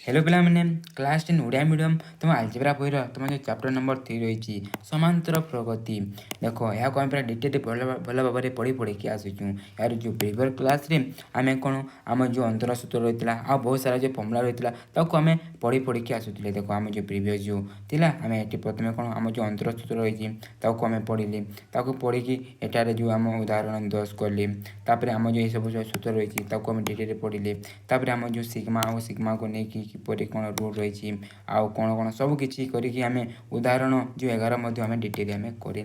Hello पिला मैंने class 10 Odia medium तुम आलजेब्रा बहीर तुम जो चैप्टर नंबर 3 रही समांतर प्रगति देख यहाँ आम पूरा डिटेल भल भाव में पढ़ी पढ़ी आसुचु यार जो प्रिवियस क्लास रे आम कौन आम जो अंतर सूत्र रही है आ बहुत सारा जो फर्मुला रही है आम पढ़ी पढ़ी आसुले देख आम जो प्रिवियस जो थिला आम ये प्रथम कौन आम जो अंतर सूत्र रही आम पढ़िली पढ़ी एटार जो आम उदाहरण 10 कली आम जो ये सब सूत्र रही आम डिटेल पढ़िले आम जो सिग्मा और सिग्मा को लेकिन किपरि कौन रूल रही आउ कौन कौन सबकि करके आम उदाहरण जो 11 आम डिटेल आम कर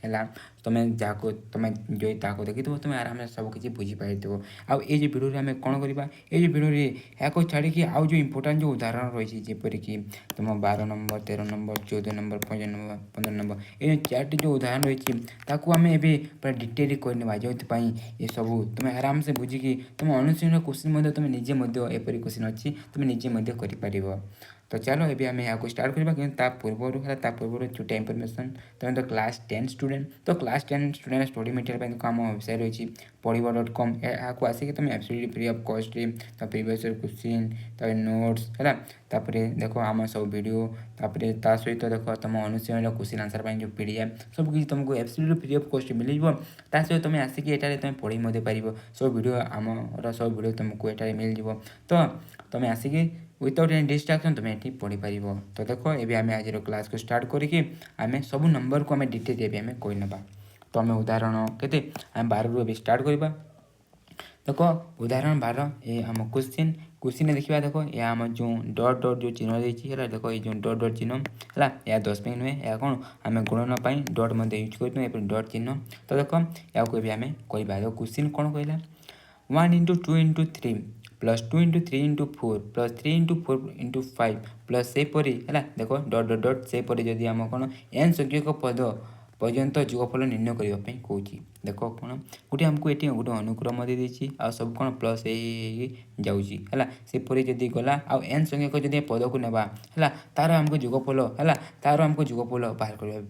है तुम्हें जहाँ तुम्हें जो देखी तुम आराम से सबकि बुझीपार आउ ये भिडियो आम कौन करवा ये भिडियो यहाँ छाड़ी आउ जो इम्पोर्टाट जो उदाहरण रही जपरिक तुम 12 number 13 number 14 number 15 number 15 number ये 4टी जो उदाहरण रही आम ए पूरा डिटेल करने जो ये सब तुम आराम से बुझिकी तुम अनुशीलन क्वेश्चन तुम निजे एपरी क्वेश्चन अच्छी तुम निजे कर तो चलो ये आम यहाँ स्टार्ट करवा कि पूर्व छोटा इनफर्मेशन तुम तो क्लास 10 स्टूडेंट तो क्लास 10 स्टूडेंट स्टडी मटेरियल तो आम वेबसाइट रही पढ़व.com यहाँ आसिक तुम एब्सोल्युटली फ्री ऑफ कॉस्ट तो प्रीवियस क्वेश्चन नोट्स है देख आम सब वीडियो सहित देख तुम अनुशीलन क्वेश्चन आंसर जो पीडीएफ सब किसी तुमको एब्सोल्युटली फ्री ऑफ कॉस्ट मिल सहित तुम आसिक ये तुम पढ़ी पार सब वीडियो आमर सब वीडियो तुमको ये मिल जाव तो तुम आसिक विदाउट एनी डिस्ट्राक्शन तुम ये पढ़ी पार तो देख ये आम आज क्लास को स्टार्ट करके आम सब नंबर को आम डिटेल आम कहीने तो आम उदाहरण के आम 12 रू स्टार्ट करवा देख उदाहरण 12 ये आम क्वेश्चन देखा देख ये आम जो डट डट जो चिन्ह देती है देख ये जो डट डट चिन्ह है या 10 पे नुहे या कौन आम गुणन डट यूज कर डट चिन्ह तो देख या आम करवा देख क्वेश्चन कौन कहला 1 into 2 into 3 plus 2 into 3 into 4 plus 3 into 4 into 5 plus सेपरी है देख डट डट डट सेपरी जदि आम कौन एन संख्यक पद पर्यंत जोगफल निर्णय करने कौन देख कौन गोटे आमको ये गोटे अनुक्रम देती आ सब कौन प्लस जाऊँगी सेपरी जदि गला आउ एन संख्यक जब पद को नेबा है तार आमको जोगफल है तार आमको जोगफल बाहर करवा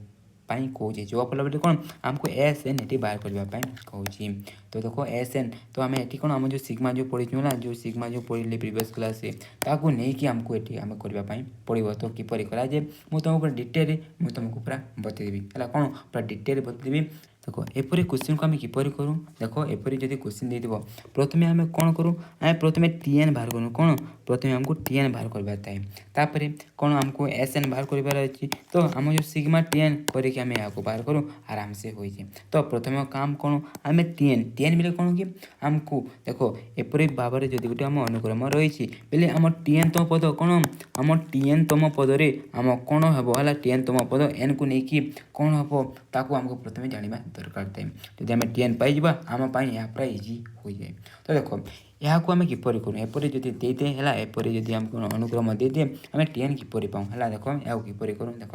कौन जोगफल बोले कौन आमको एस एन ये बाहर करने कौन तो देख एस एन तो आम ये कौन आम जो सिग्मा जो पढ़ी ना जो सिग्मा जो पढ़ी प्रीवियस क्लास नहीं कि आमको ये आम करने पड़ो तो किपर कराए मुझे तुमको पूरा डिटेल मुझे तुमको पूरा बतेदेवी है कौन पूरा डिटेल बतेदेवी देख एपरी क्वेश्चन को आम किपर करूँ देख एपरी जब क्वेश्चन दे प्रथम आम कौन करूँ आम प्रथम टीएन बाहर करूँ कौन प्रथम आमको टीएन बाहर करवा तापर कौन आमको एस एन बाहर कर तो आम जो सिग्मा टीएन करके आम यहाँ बाहर करूँ आराम से हो तो प्रथम काम कौन आम टीएन टीएन मिले कौन कि आमको देख एपरी भाव में जब गोटे आम अनुक्रम रही बोले आम टीएन तम पद कौन आम टीएन तम पदरे आम कौन हम है टीएन तम पद एन को लेकिन कौन हम ताको आमको प्रथम जाना दरकार थाए जब आम टीएन पाई आम यहाँ पूरा इजी हो जाए तो देख यहाँ आम किपर करूँ एपरी जब देदे है एपरी जब आम अनुक्रम देदे आम टीएन किपर पाऊँ है देख यहाँ किपर करूँ देख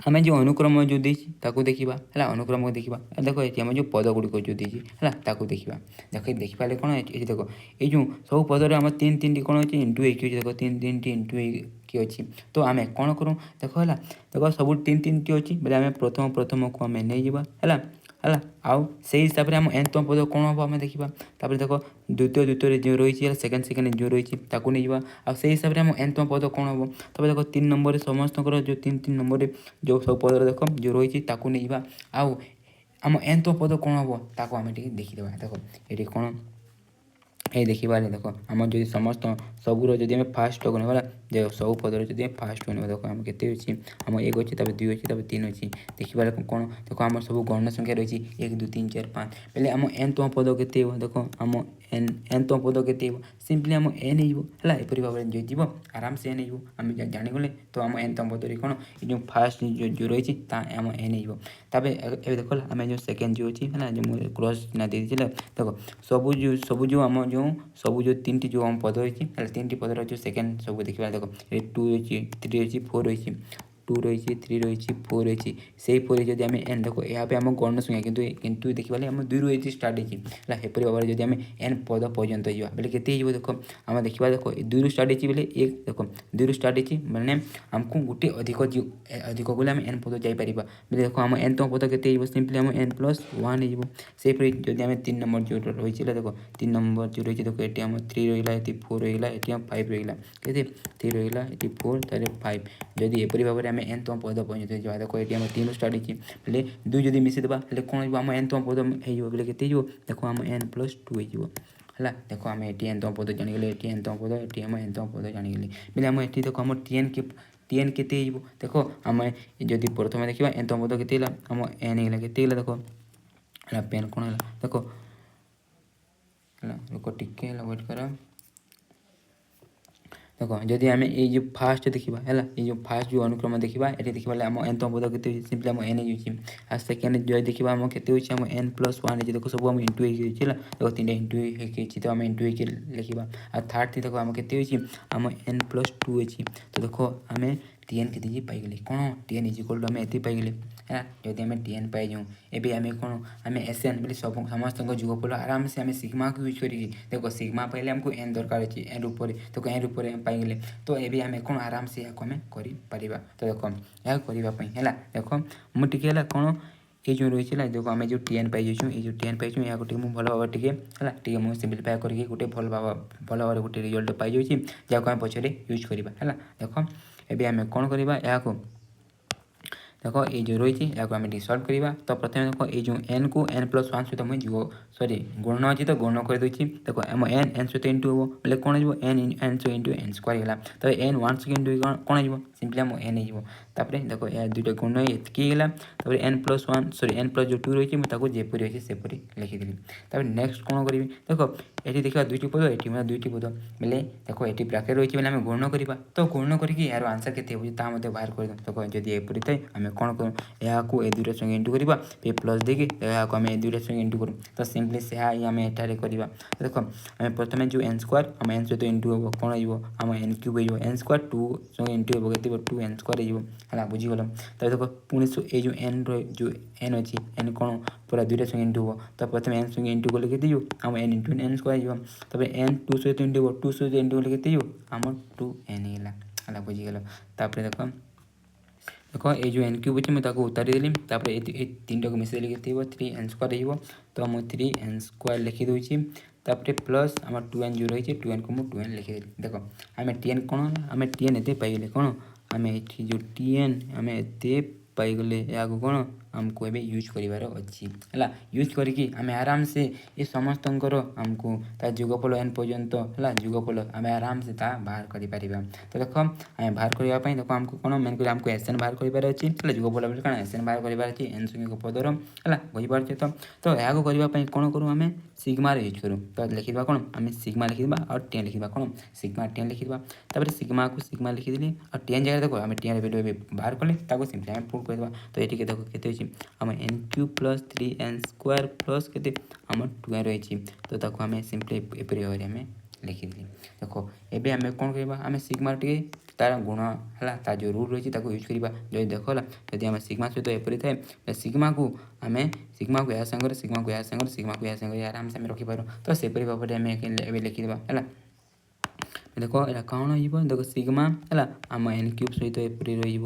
आम जो अनुक्रम जो देखा है अनुक्रम को देखा देख ये आम जो पद गुड़िक जो देती है देखा देखिपारे कौन ये देख ये जो सब पदर आम 3 कौन अच्छे इंटू एक देख 3 इंटू एक अच्छी तो आम कौन करूँ देख है देख सब 3 टी अच्छी बोले आम प्रथम को आम नहीं है आउ से हिसाब से आम एनतम पद कौन हम आम देखा देख द्वितीय जो रही सेकेंड जो रही नहीं आ से हिसाब से आम एनतम पद कौन हम तब देख 3 नंबर समस्त जो 3 नंबर जो सब पद देख जो रही नहीं आउ आम एनतम पद कौन हम ताको आम देखीदे देख ये कौन ये देखिए देख आम जो समस्त सबूर जब आम फास्ट करवा जो सब पदर जब फास्ट होने देख आम के अच्छी आम 1 अच्छी 2 अच्छी 3 अच्छी देखिए कौन देख आम सब गणना संख्या रही 1 2 3 4 5 पहले आम एनतम पद के देख आम एनतम पद के सिंपली आम एन है एपरी भाव में जो आराम से एन आम जानीगले तो आम एनतम पद कौन ये फास्ट जो रही आम एन ये देख आम जो सेकेंड जो अच्छी है जो मुझे क्रॉस ना दे देख सब जो आम जो सब जो 3 जो आम पद रही 3 पदर जो सेकेंड सब देखा देख 2 अच्छी 3 अच्छी 4 अच्छी 2 रही 3 रही 4 रही से जब आम एन देख यहाँ आम गण संख्या कितु देखा आम 2 रही स्टार्ट होगा एपरी भाव में जब आम एन पद पर्यंत जावा बोले के देख आम देखा देख 2 स्टार्ट होते एक देख 2 स्टार्ट होती मैंने आमको गोटे अधिक गले आम एन पद जापर बोले देख आम एन तम पद के सिंपली आम एन प्लस 1 होपरी जब आम 3 नंबर जो रही देख 3 नंबर जो रही देख ये आम 3 रहा ये 4 रहा ये 5 रहा के 3 रहा ये 4 तार 5 जदि एपरी भाव में आम एन तम पद पर्यंत जावा देख ये आम 3 स्टार्ट होती बोले 2 जब मिसेदेवा बोले कौन आम एन तम पद हो बोले के देख आम एन प्लस 2 हो है देख आम ये एन तम पद जाणीगले ये एन तम पद ये आम एन तम पद जाणीगले बोले आम ये देख आम टीएन के देख आम जदि प्रथम देखा एन तम पद के आम एन होगा के देख है पेन कौन है देख है रुक टिके वेट कर देख जदि आम ये फास्ट देखा है ये फास्ट जो अनुक्रम देखा ये देखा आम एन तम पद के सिंपली आम एन हो सेकेंड जो देखा आम के आम एन प्लस 1 देख सब आम इंटू है देख 3 इंटू तो आम इंटू लिखा आ थर्ड थी देख आम के आम एन प्लस 2 अच्छी तो देख आम टीएन के पाइगले कौन टीएन इज इक्वल टू आम ये पाइगले है जदि आम टीएन पाई जाऊँ एवं आम कौन आम एसएन बोले सब समस्त जुगफल आराम से आम सिग्मा को यूज करके देख सिग्मा पाइले आमको एन दरकार अच्छे एन रूप तो एन रूप पाइगले तो ये आम कौन आराम से यहाँ आम कर तो देख यह करने है देख मुझे कौन ये जो रही है देखो आम जो टीएन पाई ये जो टीएन पाई यहाँ मुझे भल भाव टे मुझे सिम्प्लीफाई करके गोटे भल भाव गोटे रिजल्ट पाई जाऊँगी जहाँ आम पछरे यूज करवा है देख एबे आम कौन करवा यहाँ देख ये जो रही है आम सल्व करवा तो प्रथम देख ये जो एन को एन प्लस 1 सहित मुझे जुग सरी गुण अच्छी तो गुण कर दूसरी देख आम एन सहित इंटू हम बोले कौन हो N so into N square है तो एन 1 सहित इंटू कौन हो सिंपली आम एन होपर देख यह दुईटा गुण ये एन प्लस 1 सरी एन प्लस जो 2 रही है जेपरी अच्छे सेपरी लिखिदेली नेक्स्ट कौन करी देख ये देखा दुईटी पद ये दुईटी पद बोले देख ये ब्राकेट रही है आम गुण करवा तो गुण करके यार आंसर के बाहर कर देख जदि एपरी थाए आम कौन करूँ यहाँ ए दुईटा संगे इंटू करवा फिर प्लस देके यहाँ आम ए दुईटा संगे इंटू करूँ तो सिंपली से आम एठारे करवा देख आम प्रथम जो एन स्क्वायर आम एन सहित इंटू हम कौन हो आम एन क्यूब हो एन स्क्वायर 2 संगे इंटू हो के 2 एन स्क्वायर है बुझीगल तो देख पुणी ये जो एन अच्छी एन कौन पूरा दुईटा संगे इंटू हो तो प्रथम एन संगे इंटू कले के आम एन इंटू एन स्क्वायर हो तब एन 2 सहित इंटू हो 2 सहित इंटू कले के आम 2 एन है बुझीगल तापर देख देख ये जो एन क्यूब अच्छे मुझे उतारी देली ये 3टा को मिसेदेली के 3 एन स्क्वायर हो तो मुझे 3 एन स्क्वायर लिखिदे तापर प्लस आम 2 एन जो रही है 2 एन को मुझे 2 एन लिखिदेली देख आम टीएन कौन आम टीएन ये पाइगले कौन आम ये जो टीएन आम ये पाइगले या कौन आमको एबे यूज करिवार अच्छी है यूज करके आम आराम से ये समस्त आमको ता जुगफल एन पर्यंत है जुगफल आम आराम से ता बाहर कर तो देख आम बाहर करने देख आमको कौन मेन कर आमको एसएन बाहर कर अच्छी है जुगफल बोले कौन एसएन बाहर कर अच्छी एन संख्यक पदर है बुझीपारे तो यहाँ करने कौन करूँ आम सिग्मा यूज करूँ तो लिखा कौन आम सिग्मा लिखा और टेन लिखा कौन सिग्मा टेन लिखा तापर सिग्मा को सिग्मा लिखिदेली और टेन जगह देखो आम टेन वैल्यू बाहर कले सिंपली आम प्रूव कर तो ये देखो के आम n cube plus 3 n square plus के आम 2 एन रही तो ताको आम सिंपली एपरी भाव में लिखिदेली देख एबे आम कौन करवा आम सिग्मा टे तार गुण है तार जो रूल रही है यूज करवा जो देख जब आम सिग्मा सहित एपरी थाए सिग्मा को आम सिग्मा को या संगे सिग्मा को या संगे सिग्मा को या संगे आराम से रखिपार तो सेपरी भाव में आम लिखिदेवा है देख यहाँ कौन हो देख सिग्मा है आम एन क्यूब सहित एपरी रही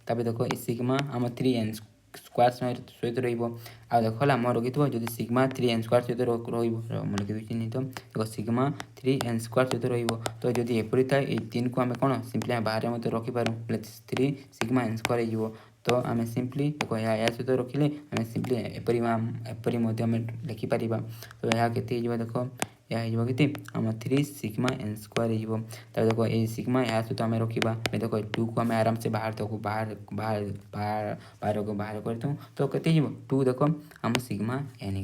देख सिग्मा आम 3 एन स्क्वायर सहित रहा देख मोर रखी जब सिग्मा 3 एन स्क्वायर सहित लिखी नहीं तो देख सिग्मा 3 एन स्क्वायर सहित रही जब एपरी थाए ये 3 को आम कौन सिंपली बाहर मत रखिपार 3 सिग्मा एन स्क्वायर हो तो आम सिंपली देख या सहित रखिले आम सिंपली एपरी लिखिपार तो यह के देख यह के आम 3 सिग्मा एन स्क्वायर हो देख ये सिग्मा या सहित आम रखा देख 2 को आम आराम से बाहर तक बाहर कर तो के 2 देख आम सिग्मा एन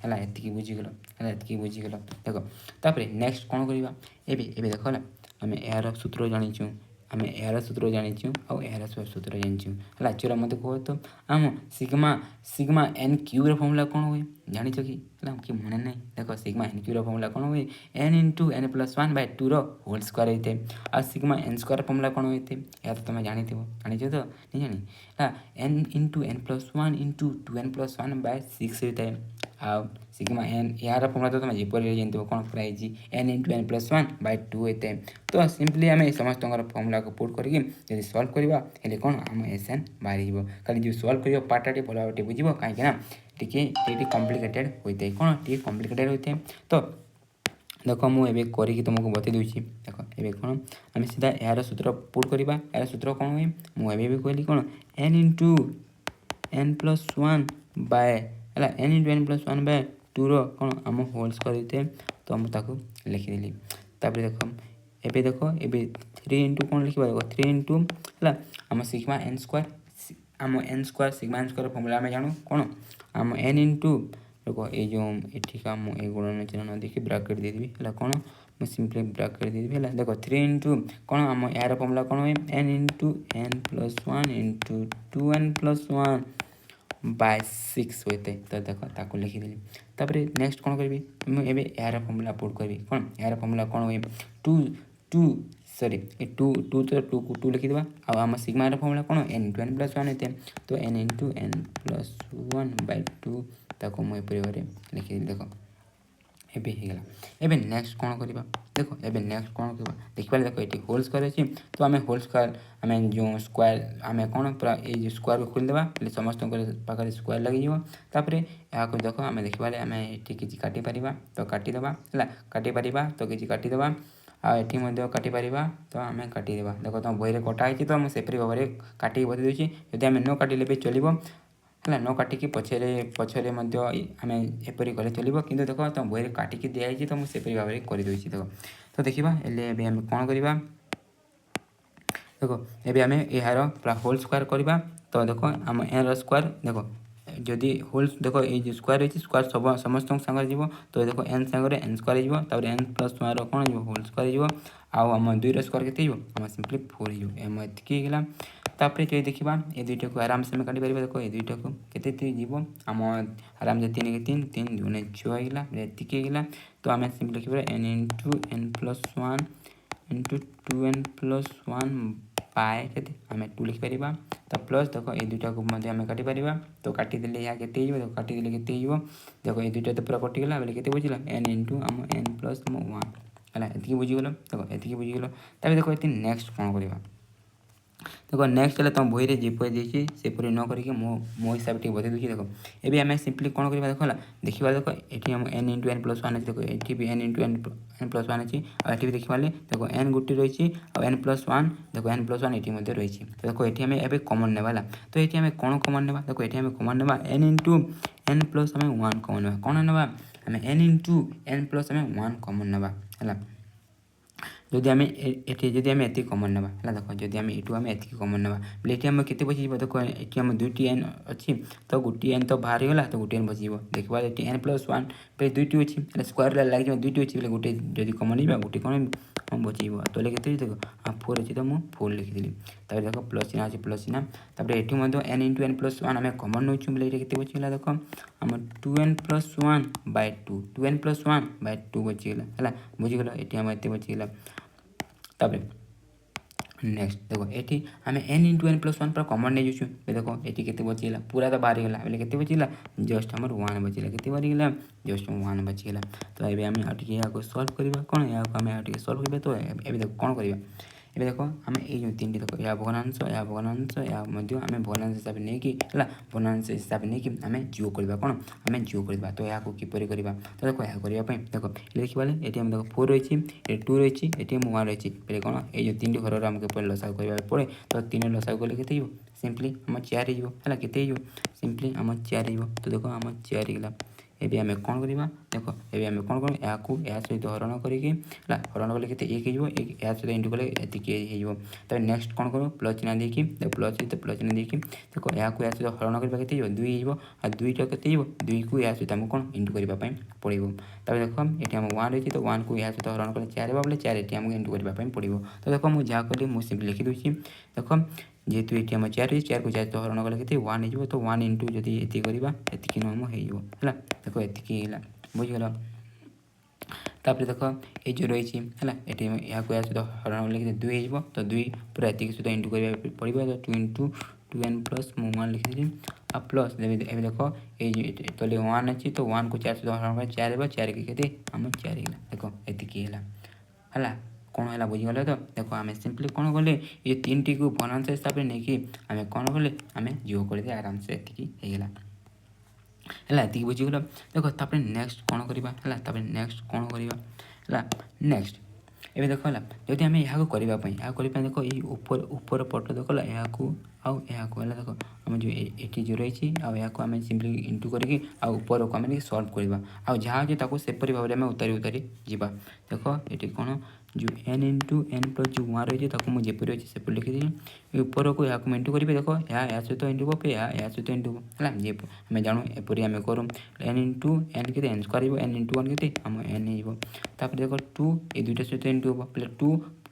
है ये बुझीगल है ये बुझीगल देख तापर नेक्स्ट कौन करवा एबे देख आम यार सूत्र जाचु आम यार सूत्र जाचु आर सूत्र जानूँ है चलो मत कह तो आम sigma sigma n cube formula कौन हुए जाच कि मन ना देख सिग्मा एन क्यू फर्मूला कौन हुए n into n plus 1/2 whole square होता है आ सिग्मा एन स्क्वायर फर्मूला कौन होते या तो तुम जानी जाच तो नहीं जानी n into n plus 1 into 2n plus 1/6 होता है आ सिग्मा एन यार फर्मूला तो तुम जीपर जानते कौन कराई एन इंटू एन प्लस 1/2 होता है तो सिंपली आम समस्त फर्मूला को पुट करके सल्व करवा कौन आम एसएन बाहर खाली जो सल्व कर पार्टा भल भाव बुझे कहीं टी कम्प्लिकेटेड होता है कौन टी कम्प्लिकेटेड होता है तो देख मुझे करके तुमको बता दूसरी देख ये कौन आम सीधा यार सूत्र पुट करवा यार सूत्र कौन हुए मुझे भी कहली कौन n into n plus 1 n into n plus 1/2 कौन आम होल स्क्वायर होते हैं तो मुझे लिखिदेली देख एबे देख एबे 3 इंटू कौन लिखा देख 3 इंटू है आम सिग्मा एन स्क्वायर आम n square sigma n square formula आम जानू कौन आम एन इंटू देखो ये जो एठिका मुझे गुणन चिन्ह न देखिए ब्राकेट देदेवी है कौन मुझे सिंपली ब्राकेट देदेवी है देख 3 इंटू कौन आम यार फर्मूला कौन हुए n into n plus 1 into 2n plus 1/6 होते तो देख ताको लिखिदेली तापर नेक्स्ट कौन करी मुझे यार फर्मूला पुट करी कौन यार फर्मूला कौन हुए टू सॉरी टू टू तो टू लिखिदेवा आम सिग्मा फर्मूला कौन एन इंटू एन प्लस 1 होते तो एन इंटू एन प्लस 1/2 ताको मुझे परिवार लिखिदेली देख एबे होगा एबे नेक्स्ट कौन करवा देख एबे नेक्स्ट कौन करवा देखिए देख ये होल स्क्वायर अच्छी तो आम होल स्क्वायर आम जो स्क्वायर आम कौन पूरा ये स्क्वायर को खोलदेवा समस्त पाखे स्क्वायर लगे तापर यहाँ देख आम देखा आम ये किसी काटिपर तो काटिदेवा है काटिपर तो किसी काटिदेवा आठी काटिपर तो आम काटिदेवा देख तुम बही कटाई तो मुझे भाव में काटिक बता दूसरी जदि आम न काटिले भी चलो है न काटिकी पछरे पछरे आम एपरी कले चलो कि देख तुम बही काटिकी दिखाई तो मुझे भाव में करदे देख तो देखा आम कौन करवा देख एबे आम यार पूरा होल स्क्वायर करवा तो देख आम एन स्क्वायर देख जदि होल देख ये स्क्वायर रही स्क्वायर सब समस्त सांगे जीव तो देख एन सांगे एन स्क्वायर हो एन प्लस 1 कौन हो होल स्क्वायर हो आम 2 स्क्वायर के आम सिंपली 4 हो एतिकला तापर जो देखा ये दुईटा को आराम से आम काटिपर देख ये दुईटा को केते जीव आम आराम से 3 के 3 3 2 6 एतिकला तो आम सिंपली लिखिपर n into n plus 1 into 2n plus 1/के आम 2 लिखिपर तो प्लस देख ये दुईटा को आम काटिपर तो काटिदेले यहाँ के देख काटिदेले के देख ये दुईटा तो पूरा कटिगला बोले के बुझल एन इंटू आम एन प्लस 1 है ये बुझीगल देख ये बुझीगल तब देख ये नेक्स्ट कौन करवा देख नेक्स्ट है तुम बही जेपरी देखिए सेपरी न करके मो हिसाब से बता दूसरी देख ये आम सिंपली कौन करवा देख देखा देख ये आम एन इंटू एन प्लस 1 अच्छी देख ये भी एन इंटू एन प्लस 1 अच्छी और ये देखा देख एन गोटे रही और एन प्लस 1 देख एन प्लस 1 ये रही तो देख ये आम ए कमन नेवा तो ये आम कौन कमन नेवा देख ये आम कमन नेवा एन इंटू एन प्लस आम 1 कमन नेवा कौन नेवा आम एन इंटू एन प्लस आम 1 कमन नेवा है जदि आम जदि आम ये कमन नेवा है देख जदि आम यू आम ये कमन नेवा बोले ये आम के बची देख ये आम 2टी एन अच्छी तो गोटे एन तो बाहर गला तो गोटे एन बची देखा ये एन प्लस 1 पे 2टी अच्छी स्क्वायर लगे 2टी अच्छी बोले गोटे जब कमन जा गोटे कौन बची तो के देख 4 अच्छी तो मुझे 4 लिखिदी तब देख प्लस चिन्ह अच्छे प्लस चिन्ह तापर ये एन इंटू एन प्लस 1 आम कमन नौ बोले ये के बचीगला देख आम 2n प्लस 1/2 2n प्लस 1/2 बचीगला है बुझीगल ये आम ये बचीगला तापर नेक्स्ट देख ये आम एन इंटू एन प्लस 1 पूरा कमन नहीं जाऊँ देख ये के बचीगला पूरा तो बाहर गला बोले के बचीगला जस्ट आम 1 बचीगला के बाहरीगला जस्ट 1 बचीगला तो ये आम यहाँ सल्व करवा कौन यहाँ आम सल्व कर तो ये देख कौन करवा ये देख आम ये 3टी देख या भग्नांश या आम भग्नांश हिसाब नहीं कि भग्नांश हिसाब नहीं कि आम जीव करवा कौन आम जीव करवा तो यहाँ किपर करवा तो देख यहाँ करने देख ये देखा ये आम देख 4 रही है 2 रही है ये 1 रही है कौन ये 3टी घर आमको लसागु करने पड़े तो 3 लसागु कले के सिंपली आम 4 है के सिंपली आम 4 तो देख आम 4 गला ଏବେ ଆମେ କ'ଣ କରିବା ଦେଖ ଏବେ ଆମେ କ'ଣ କରିବା ଏହାକୁ ଏହା ସହିତ ହରଣ କରିକି ହେଲା ହରଣ କଲେ କେତେ 1 ହେଇଯିବ ଏହା ସହିତ ଇଣ୍ଟୁ କଲେ ଏତିକି ହେଇଯିବ। ତାପରେ ନେକ୍ସଟ କ'ଣ କରିବ ପ୍ଲସ୍ ଚିହ୍ନ ଦେଇକି ପ୍ଲସ୍ ସହିତ ପ୍ଲସ୍ ଚିହ୍ନ ଦେଇକି ଦେଖ ଏହାକୁ ଏହା ସହିତ ହରଣ କରିବା କେତେ ହେଇଯିବ 2 ହେଇଯିବ ଆଉ 2ଟା କେତେ ହେଇଯିବ 2କୁ ଏହା ସହିତ ଆମକୁ କ'ଣ ଇଣ୍ଟୁ କରିବା ପାଇଁ ପଡ଼ିବ। ତାପରେ ଦେଖ ଏଠି ଆମ 1 ରହିଛି ତ 1କୁ ଏହା ସହିତ ହରଣ କଲେ 4 ହେବା ବୋଲେ 4 ଏଠି ଆମକୁ ଇଣ୍ଟୁ କରିବା ପାଇଁ ପଡ଼ିବ। ତ ଦେଖ ମୁଁ ଯାହା କଲି ମୁଁ ସିମ୍ପଲି ଲେଖିଦେଉଛି ଦେଖ ଯେହେତୁ ଏଠି ଆମ 4 ରହିଛି 4କୁ 4 ସହିତ ହରଣ କଲେ କେତେ 1 ହେଇଯିବ ତ 1 ଇଣ୍ଟୁ ଯଦି ଏତିକି କରିବା ଏତିକି ନମ ହେଇଯିବ ହେଲା ଦେଖ ଏତିକି ହେଇଗଲା ବୁଝିଗଲ। ତାପରେ ଦେଖ এই ଯେଉଁ ରହିଛି ହେଲା ଏଠି ଏହାକୁ ଏହା ସହିତ ହରଣ କଲେ କେତେ 2 ହେଇଯିବ ତ 2 ପୁରା ଏତିକି ସହିତ ଇଣ୍ଟୁ କରିବା ପଡ଼ିବ ତ 2 ଇଣ୍ଟୁ 2n ପ୍ଲସ୍ ମୁଁ 1 ଲେଖିଦେଲି ଆଉ ପ୍ଲସ୍ ଏବେ ଦେଖ এই ତଳେ 1 ଅଛି ତ 1କୁ 4 ସହିତ ହରଣ କଲେ 4 ହେବ 4కి କେତେ ଆମ 4 ହେଇଗଲା ଦେଖ ଏତିକି ହେଲା କ'ଣ ହେଲା ବୁଝିଗଲେ ତ ଦେଖ ଆମେ ସିମ୍ପଲି କ'ଣ କଲେ ଏ ତିନିଟିକୁ ଭଗ୍ନାଂଶ ହିସାବରେ ନେଇକି ଆମେ କ'ଣ କଲେ ଆମେ ଯୋଗ କରିଦେଲେ ଆରାମସେ ଏତିକି ହେଇଗଲା ହେଲା ଏତିକି ବୁଝିଗଲ। ଦେଖ ତାପରେ ନେକ୍ସଟ କ'ଣ କରିବା ହେଲା ତାପରେ ନେକ୍ସଟ କ'ଣ କରିବା ହେଲା ନେକ୍ସଟ ଏବେ ଦେଖ ହେଲା ଯଦି ଆମେ ଏହାକୁ କରିବା ପାଇଁ ଦେଖ ଏଇ ଉପର ପଟ ଦେଖ ହେଲା ଏହାକୁ ଆଉ ଏହାକୁ ହେଲା ଦେଖ ଆମେ ଯେଉଁ ଏଠି ଯେଉଁ ରହିଛି ଆଉ ଏହାକୁ ଆମେ ସିମ୍ପଲି ଇଣ୍ଟୁ କରିକି ଆଉ ଉପରକୁ ଆମେ ଟିକେ ସଲ୍ଭ କରିବା ଆଉ ଯାହା ଅଛି ତାକୁ ସେପରି ଭାବରେ ଆମେ ଉତାରି ଯିବା। ଦେଖ ଏଠି କ'ଣ ଯେଉଁ n ଇଣ୍ଟୁ n ପ୍ଲସ୍ ଯେଉଁ 1 ରହିଛି ତାକୁ ମୁଁ ଯେପରି ଅଛି ସେପରି ଲେଖିଦେଲି ଉପରକୁ ଏହାକୁ ଇଣ୍ଟୁ କରିବେ ଦେଖ ଏହା ସହିତ ଇଣ୍ଟୁ ହେବ ଏହା ସହିତ ଇଣ୍ଟୁ ହେଲା ଯେ ଆମେ ଜାଣୁ ଏପରି ଆମେ କରୁ n ଇଣ୍ଟୁ n କେତେ n ସ୍କୋୟାର ହେଇଯିବ n ଇଣ୍ଟୁ 1 କେତେ ଆମ n ହେଇଯିବ। ତାପରେ ଦେଖ 2 ଏ ଦୁଇଟା ସହିତ ଇଣ୍ଟୁ ହେବ ବୋଲେ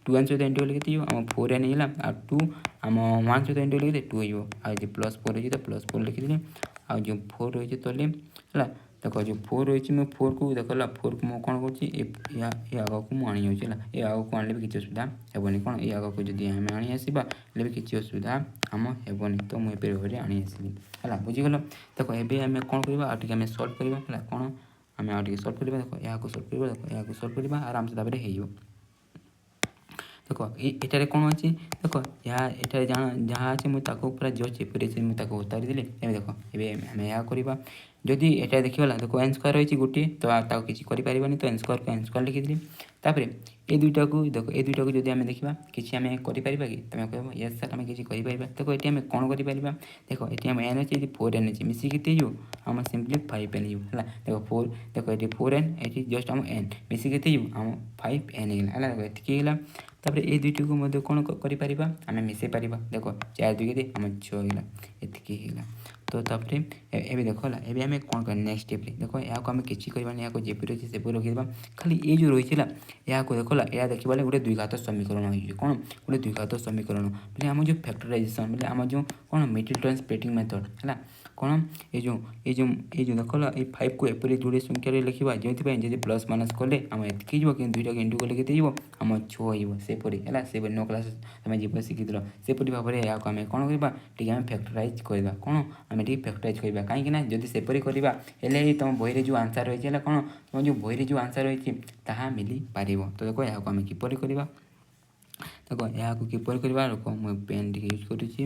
2n ସହିତ ଇଣ୍ଟୁ କଲେ କେତେ ହେଇଯିବ ଆମ 4n ହେଇଗଲା ଆଉ 2 ଆମ 1 ସହିତ ଇଣ୍ଟୁ କଲେ କେତେ 2 ହେଇଯିବ ଆଉ ଯେ ପ୍ଲସ୍ 4 ରହିଛି ତ ପ୍ଲସ୍ 4 ଲେଖିଦେଲି ଆଉ ଯେଉଁ 4 ରହିଛି ତଳେ ହେଲା ଦେଖ ଯେଉଁ 4 ରହିଛି ମୁଁ 4କୁ ଦେଖ ହେଲା 4କୁ ମୁଁ କ'ଣ କରୁଛି ଏ ଆଗକୁ ମୁଁ ଆଣି ଯାଉଛି ହେଲା ଏ ଆଗକୁ ଆଣିଲେ ବି କିଛି ଅସୁବିଧା ହେବନି କ'ଣ ଏ ଆଗକୁ ଯଦି ଆମେ ଆଣି ଆସିବା ହେଲେ ବି କିଛି ଅସୁବିଧା ଆମ ହେବନି ତ ମୁଁ ଏପରି ଭାବରେ ଆଣି ଆସିଲି ହେଲା ବୁଝିଗଲ। ଦେଖ ଏବେ ଆମେ କ'ଣ କରିବା ଆଉ ଟିକେ ଆମେ ସଲ୍ଭ କରିବା ହେଲା କ'ଣ ଆମେ ଆଉ ଟିକେ ସଲ୍ଭ କରିବା ଦେଖ ଏହାକୁ ସଲ୍ଭ କରିବା ଦେଖ ଏହାକୁ ସଲ୍ଭ କରିବା ଆରାମସେ ତାପରେ ହେଇଯିବ। ଦେଖ ଏଠାରେ କ'ଣ ଅଛି ଦେଖ ଏଠାରେ ଯାହା ଅଛି ମୁଁ ତାକୁ ପୁରା ଜଷ୍ଟ ଏପରି ଅଛି ମୁଁ ତାକୁ ଉତାରିଦେଲି ଏବେ ଦେଖ ଏବେ ଆମେ ଏହା କରିବା ଯଦି ଏଠାରେ ଦେଖିବା ଦେଖ n ସ୍କୋୟାର ରହିଛି ଗୋଟିଏ ତ ତାକୁ କିଛି କରିପାରିବାନି ତ n ସ୍କୋୟାର ଲେଖିଦେଲି। ତାପରେ ଏ ଦୁଇଟାକୁ ଦେଖ ଏ ଦୁଇଟାକୁ ଯଦି ଆମେ ଦେଖିବା କିଛି ଆମେ କରିପାରିବା କି ତୁମେ କହିବ ୟେସ୍ ସାର୍ ଆମେ କିଛି କରିପାରିବା। ଦେଖ ଏଠି ଆମେ କ'ଣ କରିପାରିବା ଦେଖ ଏଠି ଆମ n ଅଛି ଏଠି 4n ଅଛି ମିଶିକି କେତେ ହେଇଯିବ ଆମ ସିମ୍ପଲି 5n ହେଇଯିବ ହେଲା ଦେଖ 4 ଦେଖ ଏଠି 4n ଏଠି ଜଷ୍ଟ ଆମ n ମିଶିକି କେତେ ହେଇଯିବ ଆମ 5n ହେଇଗଲା ହେଲା ଦେଖ ଏତିକି ହେଇଗଲା। ତାପରେ এই ଦୁଇଟିକୁ ମଧ୍ୟ କ'ଣ କରିପାରିବା ଆମେ ମିଶାଇ ପାରିବା ଦେଖ 4 2 କେତେ ଆମ 6 ହେଇଗଲା ଏତିକି ହେଇଗଲା। ତ ତାପରେ ଏବେ ଦେଖ ହେଲା ଏବେ ଆମେ କ'ଣ କରିବା ନେକ୍ସଟ ଷ୍ଟେପ୍ରେ ଦେଖ ଏହାକୁ ଆମେ କିଛି କରିବାନି ଏହାକୁ ଯେପରି ଅଛି ସେପରି ରଖିଦେବା ଖାଲି ଏ ଯେଉଁ ରହିଛି ହେଲା ଏହାକୁ ଦେଖ ହେଲା ଏହା ଦେଖିବା ବେଲେ ଗୋଟେ ଦ୍ୱିଘାତ ସମୀକରଣ ହେଇଛି କ'ଣ ଗୋଟେ ଦ୍ୱିଘାତ ସମୀକରଣ ବୋଲେ ଆମ ଯେଉଁ ଫ୍ୟାକ୍ଟରାଇଜେସନ୍ ବୋଲେ ଆମ ଯେଉଁ କ'ଣ ମିଡିଲ୍ ଟର୍ମ ସ୍ପ୍ଲିଟିଂ ମେଥଡ଼ ହେଲା କ'ଣ ଏ ଯେଉଁ ଦେଖ ହେଲା এই 5କୁ ଏପରି ଯୋଡ଼ିଏ ସଂଖ୍ୟାରେ ଲେଖିବା ଯେଉଁଥିପାଇଁ ଯଦି ପ୍ଲସ୍ ମାଇନସ୍ କଲେ ଆମ ଏତିକି ହେଇଯିବ କିନ୍ତୁ ଦୁଇଟାକୁ ଇଣ୍ଟୁ କଲେ କେତେ ହେଇଯିବ ଆମ 6 ହେଇଯିବ ସେପରି ହେଲା ସେପରି 9 କ୍ଲାସ୍ ତମେ ଯେପରି ଶିଖିଥିଲ ସେପରି ଭାବରେ ଏହାକୁ ଆମେ କ'ଣ କରିବା ଟିକେ ଆମେ ଫ୍ୟାକ୍ଟରାଇଜ୍ କରିବା କ'ଣ ଆମେ ଟିକେ ଫ୍ୟାକ୍ଟରାଇଜ୍ କରିବା କାହିଁକି ନା ଯଦି ସେପରି କରିବା ହେଲେ ତୁମ ବହିରେ ଯେଉଁ ଆନ୍ସର୍ ରହିଛି ହେଲା କ'ଣ ତୁମ ଯେଉଁ ବହିରେ ଯେଉଁ ଆନ୍ସର୍ ରହିଛି ତାହା ମିଳିପାରିବ। ତ ଦେଖ ଏହାକୁ ଆମେ କିପରି କରିବା ଦେଖ ଏହାକୁ କିପରି କରିବା ଦେଖ ମୁଁ ପେନ୍ ଟିକେ ୟୁଜ୍ କରୁଛି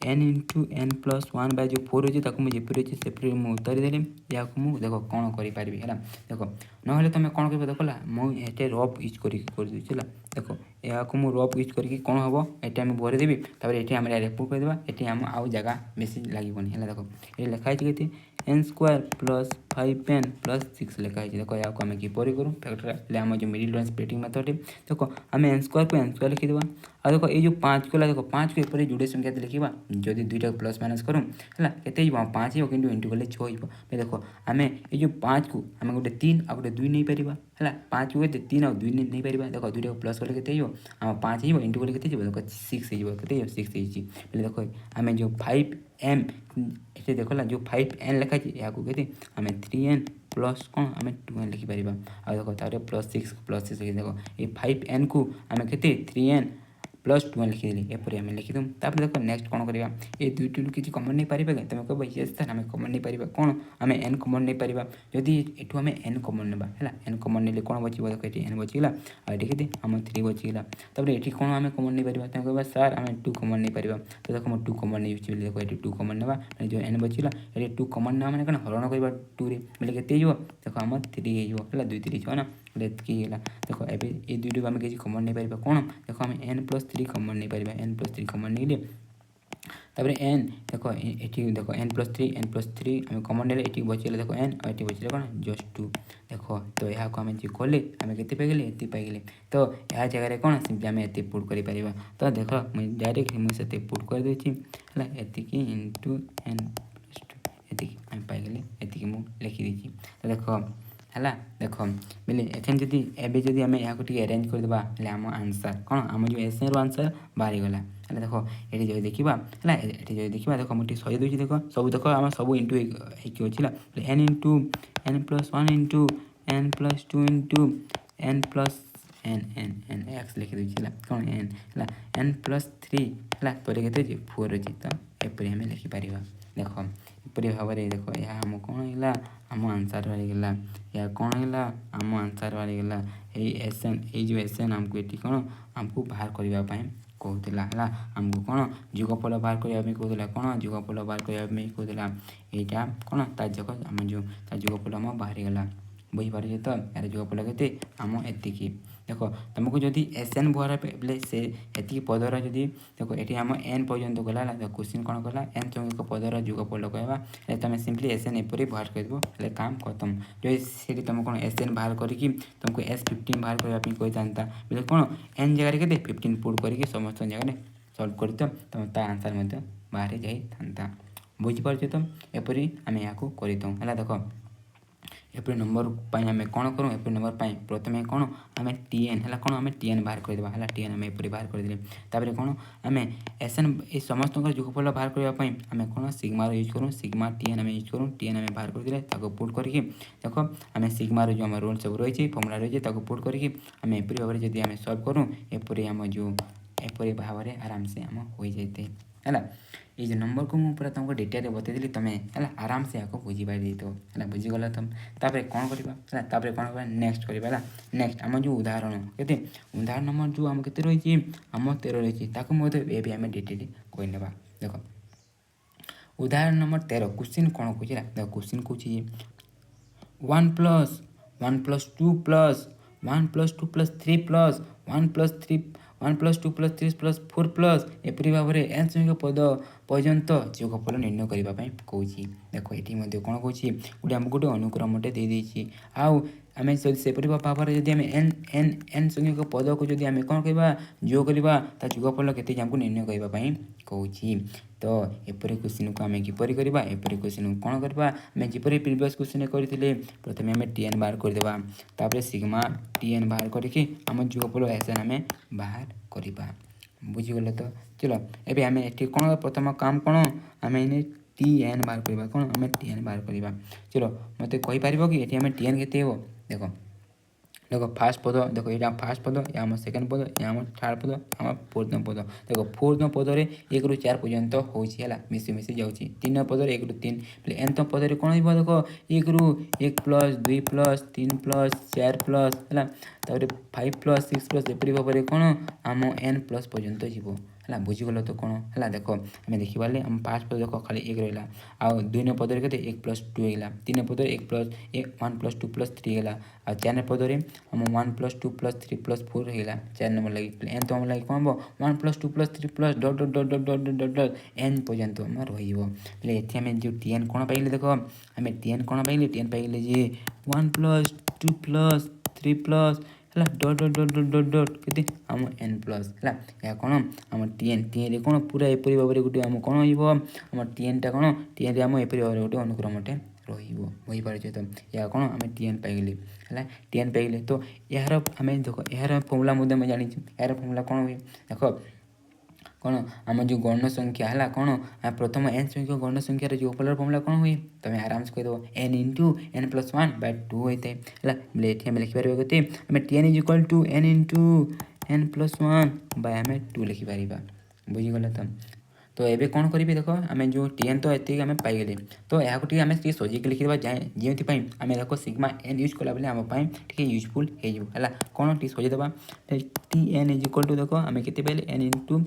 n into n plus 1 Bai ଯେଉଁ 4 ଅଛି ତାକୁ ମୁଁ ଯେପରି ଅଛି ସେପରି ମୁଁ ଉତାରିଦେଲି ଏହାକୁ ମୁଁ ଦେଖ କ'ଣ କରିପାରିବି ହେଲା ଦେଖ ନହେଲେ ତୁମେ କ'ଣ କରିବ ଦେଖ ହେଲା ମୁଁ ଏଠି ରଫ୍ ୟୁଜ୍ କରିକି କରିଦେଉଛି ହେଲା ଦେଖ ଏହାକୁ ମୁଁ ରଫ୍ ୟୁଜ୍ କରିକି କ'ଣ ହେବ ଏଠି ଆମେ ଭରିଦେବି ତାପରେ ଏଠି ଆମେ ରେପୁଟ୍ କରିଦେବା ଏଠି ଆମ ଆଉ ଜାଗା ବେଶୀ ଲାଗିବନି ହେଲା ଦେଖ ଏଠି ଲେଖା ହେଇଛି କେତେ n square plus 5n plus 6 ଲେଖା ହେଇଛି ଦେଖ ଏହାକୁ ଆମେ କିପରି କରୁ ଫ୍ୟାକ୍ଟର ହେଲେ ଆମ ଯେଉଁ ମିଡିଲ୍ ଟର୍ମ ସ୍ପ୍ଲିଟିଂ ମେଥଡ଼ରେ ଦେଖ ଆମେ n ସ୍କୋୟାରକୁ n ସ୍କୋୟାର ଲିଖିଦେବା ଆଉ ଦେଖ ଏଇ ଯେଉଁ 5 କଲା ଦେଖ 5କୁ ଏପରି ଯୋଡ଼ିଏ ସଂଖ୍ୟାতে ଲେଖିବା ଯଦି ଦୁଇଟାକୁ ପ୍ଲସ୍ ମାଇନସ୍ କରୁ ହେଲା କେତେ ହେଇଯିବ 5 ହେଇଯିବ କିନ୍ତୁ ଇଣ୍ଟୁ କଲେ 6 ହେଇଯିବ ଦେଖ ଆମେ ଏଇ ଯେଉଁ 5କୁ ଆମେ ଗୋଟେ 3 ଆଉ ଗୋଟେ 2 ନେଇପାରିବା ହେଲା 5କୁ କେତେ 3 ଆଉ 2 ନେଇପାରିବା ଦେଖ ଦୁଇଟାକୁ ପ୍ଲସ୍ କଲେ କେତେ ହେଇଯିବ ଆମ 5 ହେଇଯିବ ଇଣ୍ଟୁ କଲେ କେତେ ହେଇଯିବ ଦେଖ 6 ହେଇଯିବ କେତେ ହେଇଯିବ 6 ହେଇଛି ବୋଲେ ଦେଖ ଆମେ ଯେଉଁ 5m ଏଠି ଦେଖ ହେଲା ଯେଉଁ 5n ଲେଖା ହେଇଛି ଏହାକୁ କେତେ ଆମେ 3n ପ୍ଲସ୍ କ'ଣ ଆମେ 2n ଲେଖିପାରିବା ଆଉ ଦେଖ ତାପରେ ପ୍ଲସ୍ 6 ଦେଖ ଏଇ 5nକୁ ଆମେ କେତେ 3n ପ୍ଲସ୍ 2n ଲେଖିଦେଲି ଏପରି ଆମେ ଲେଖିଦେବୁ। ତାପରେ ଦେଖ ନେକ୍ସଟ କ'ଣ କରିବା ଏ ଦୁଇଟିରୁ କିଛି କମନ୍ ନେଇପାରିବା କି ତୁମେ କହିବ ୟେସ୍ ସାର୍ ଆମେ କମନ୍ ନେଇପାରିବା କ'ଣ ଆମେ n କମନ୍ ନେଇପାରିବା ଯଦି ଏଠୁ ଆମେ n କମନ୍ ନେବା ହେଲା n କମନ୍ ନେଲେ କ'ଣ ବଚିବ ଦେଖ ଏଠି n ବଚିଗଲା ଆଉ ଏଠି କେତେ ଆମ 3 ବଚିଗଲା ତାପରେ ଏଠି କ'ଣ ଆମେ କମନ୍ ନେଇପାରିବା ତୁମେ କହିବା ସାର୍ ଆମେ 2 କମନ୍ ନେଇପାରିବା ତ ଦେଖ ମୁଁ 2 କମନ୍ ନେଇଛି ବୋଲି ଦେଖ ଏଠି 2 କମନ୍ ନେବା ଯେଉଁ n ବଚିଲା ଏଠି 2 କମନ୍ ନେବା ମାନେ କ'ଣ ହରଣ କରିବା 2ରେ ବୋଲେ କେତେ ହେଇଯିବ ଦେଖ ଆମ 3 ହେଇଯିବ ହେଲା 2 3 6 ନା ଏତିକି ହେଇଗଲା ଦେଖ ଏବେ এই দুইটিକୁ ଆମେ କିଛି କମନ୍ ନେଇପାରିବା କ'ଣ ଦେଖ ଆମେ n ପ୍ଲସ୍ 3 କମନ୍ ନେଇପାରିବା n ପ୍ଲସ୍ 3 କମନ୍ ନେଇଲେ तापर एन देख ये देख n+3 आम कमन नेले ये बचेगा देख एन और ये बचेगा कौन जस्ट 2 देख तो यहाँ को आम जो कले आम के पाइले ये पाइले तो यह जगह कौन सिंपली आम ये पुट कर तो देख मुझे डायरेक्ट मुझे पुट कर देती है इंटू n+2 ये आम पाइले ये मुझे लिखिदी तो देख है देख बोले एखन जदि एबे जदि आम यहाँ अरेंज करदेबा आम आंसर कौन आम जो एस रो आंसर बाहरी गला है देख ये जो देखा है ये देखा देख मुझे सही दूसरी देख सब देख आम सब इंटू अच्छी n into n+1 into n+2 into n+n x लिखिदी कौन एन है n+3 है पर के 4 अच्छी तो एपरी आम लिखिपर देख एपरी भाव में देख यह आम कौन है आम आंसर बाहरीगला या कौन है आम आंसर बाहरीगला एसएन ये एसएन आमको ये कौन आमको बाहर करने कहूला है आमको कौन जुगफल बाहर करने कहूला कौन जुगफल बाहर करने कहूला यहाँ कौन ताजक आम जो जुगफल आम बाहरीगला बुझीपार तो यार जुगफल के आम एति देख तुमको जदि एसएन बाहर बोले से ये पदर जदि देख ये आम एन पर्यंत गला क्वेश्चन कौन कला एन संख्यक पदर जुगफल कहवा तुम सिंपली एसएन एपरी बाहर कर काम खत्म जो से तुम कौन एसएन बाहर करके तुमको S15 बाहर करने कही था बोले कौन एन जगह के 15 पुट करके समस्त जगह सल्व कर तुम ता आंसर बाहर जाता बुझीपार तो एपरी आम यहाँ करता है देख एपरी नंबर आम कौन करूँ एपरी नंबर प्रथम कौन आम टीएन है कौन आम टीएन बाहर करदेबा है टीएन आम एपरी बाहर करदे तापर कौन आम एसएन ये समस्त जुगफल बाहर करने आम कौन सिग्मार यूज करूँ सिग्मा टीएन आम यूज करूँ टीएन आम बाहर करदे पुट करके देख आम सिग्मार जो आम रूल सब रही फर्मुला रही पुट करके आम एपरी भाव में जब आम सल्व करूँ एपरी आम जो एपरी भाव में आराम से आम हो जाते है ये जो नंबर को मुझे पूरा तुमको डिटेल बतईदेली तुम्हें है आराम से यहाँ बुझीपार है बुझीगल तुम तापर कौन करवा कौन कर नेक्स्ट करवा नेक्स्ट आम जो उदाहरण के उदाहरण नंबर जो आम के रही आम 13 रही ये आम डिटेल कहीने देख उदाहरण नंबर 13 क्वेश्चन कौन कहे देख क्वेश्चन कहे 1+2+1+2+3+1+2+3+4+ एपरी भाव में एन संख्यक पद पर्यंत जोगफल निर्णय करने कौन देख ये कौन कहे गोटे आमको गोटे अनुक्रमटे देदेछि आउ आम सेपरी भाव में जब एन एन एन संख्यक पद को जब आम कौन कह जो करवा जोगफल के आमको निर्णय करने कौन तो एपरी क्वेश्चन को आम किपर करवा एपरी क्वेश्चन कौन करवा आम जिपरी प्रीवियस क्वेश्चन करते प्रथम आम टीएन बाहर करदेबा तापर सिग्मा टीएन बाहर करके आम जुगफल एसएन आम बाहर करवा बुझीगल तो चलो एबे आम ये कौन प्रथम काम कौन आम टीएन बाहर करवा कौन आम टीएन बाहर करवा चलो मत कहीपर कि ये आम टीएन के देख देख फास्ट पद देख ये फास्ट पद या सेकेंड पद या थर्ड पद आम फोर्थ पद देख फोर्थ पद में 1 ରୁ 4 पर्यंत होगा मिसी मिसी जाऊँगी 3 पद 1 ରୁ 3 बोले एन पद कौन हो देख 1 ରୁ 1+ 2+ 3+ 4+ है 5+ 6+ एपरी भाव में कौन आम n+ पर्यंत जीव है बुझीगल तो कौन है देख आम देखिपारे आम फास्ट पद देख खाली 1 रहा आउ 2 पद के 1+2 होगा 3 पद 1+2+3 है आ 4 पद आम 1+2+3+4 होगा 4 नंबर लगे एन तो आम लगे कौन हम 1+2+3+ डट डट डट डट डट डट डट एन पर्यंत आम रही आम जो टीएन कौन पाइले देख आम टीएन कौन पाइले टीएन पाइले जे 1+2+3+ है डट डट डट डट डट डट के आम n+ है या कौन आम टीएन टीएन कौन पूरा एपरी भाव में गोटे आम कौन होम टीएन टा कौन टीएन आम एपरी भाव में गोटे अनुक्रमटे रहीपार तो या कौन आम टीएन पाइले है टीएन पाइले तो यार आम देख यार फर्मुला मुझे जानी यार फर्मुला कौन हुए देख कौन आम जो गण संख्या है कौन प्रथम एन संख्यक गण संख्यार जोगफल फर्मुला कौन हुए तुम आराम से कहीदेव n इंटू n+1/2 होता है बोले ये आम लिखिपर के आम TN is equal to n into n+1/2 लिखिपर बुझीगल तो ये कौन करेंगे देख आम जो टीएन तो ये आम पाइगले तो यहाँ आम सजिक लिखिदेवा जो आम देख सिग्मा एन यूज कला बेले आम टे यूजफुल है कौन टी सजेदेवा टीएन इज इक्वल टू देख आम के पाइले n इंटू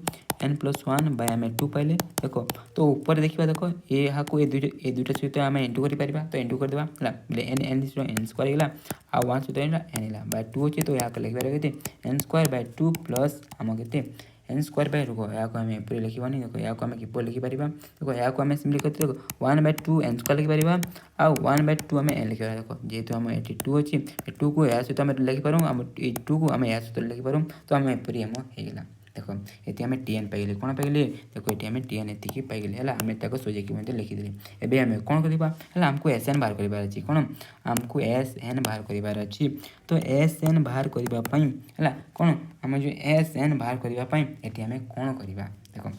n+1/2 पाइले देख तो ऊपर देखा देख यहाँ ये दुईटा सहित आम इंटू कर तो इंटू करदेवा बोले n² होगा आ 1 सहित n है/2 अच्छे तो यहाँ लिखिपर के n² 2 प्लस आम के एन स्क्वायर बाय रुको या आम एपरी लिखबानी देखो या आम किपर लिखिपर देखो या आम सिम्पली करते देखो 1/2 एन स्क्वायर लिखिपर आउ 1/2 आम एन लिखा देखो जेहेतु आम ये 2 अच्छी 2 को या सहित आम लिखिपारूँ आम 2 को आम या सहित लिखिपारूँ तो आम एपरी आम होगा देखो ये आम टीएन पाइले कौन पाइले देखो ये आम टीएन एति पाइले है आम सोझे लिखिदे एवं आम कौन करवा आमको एस एन बाहर करार अच्छी कौन आमको एस एन बाहर करार अच्छी तो एस एन बाहर करने है कौन आम जो एस एन बाहर करने ये आम कौन करवा देखो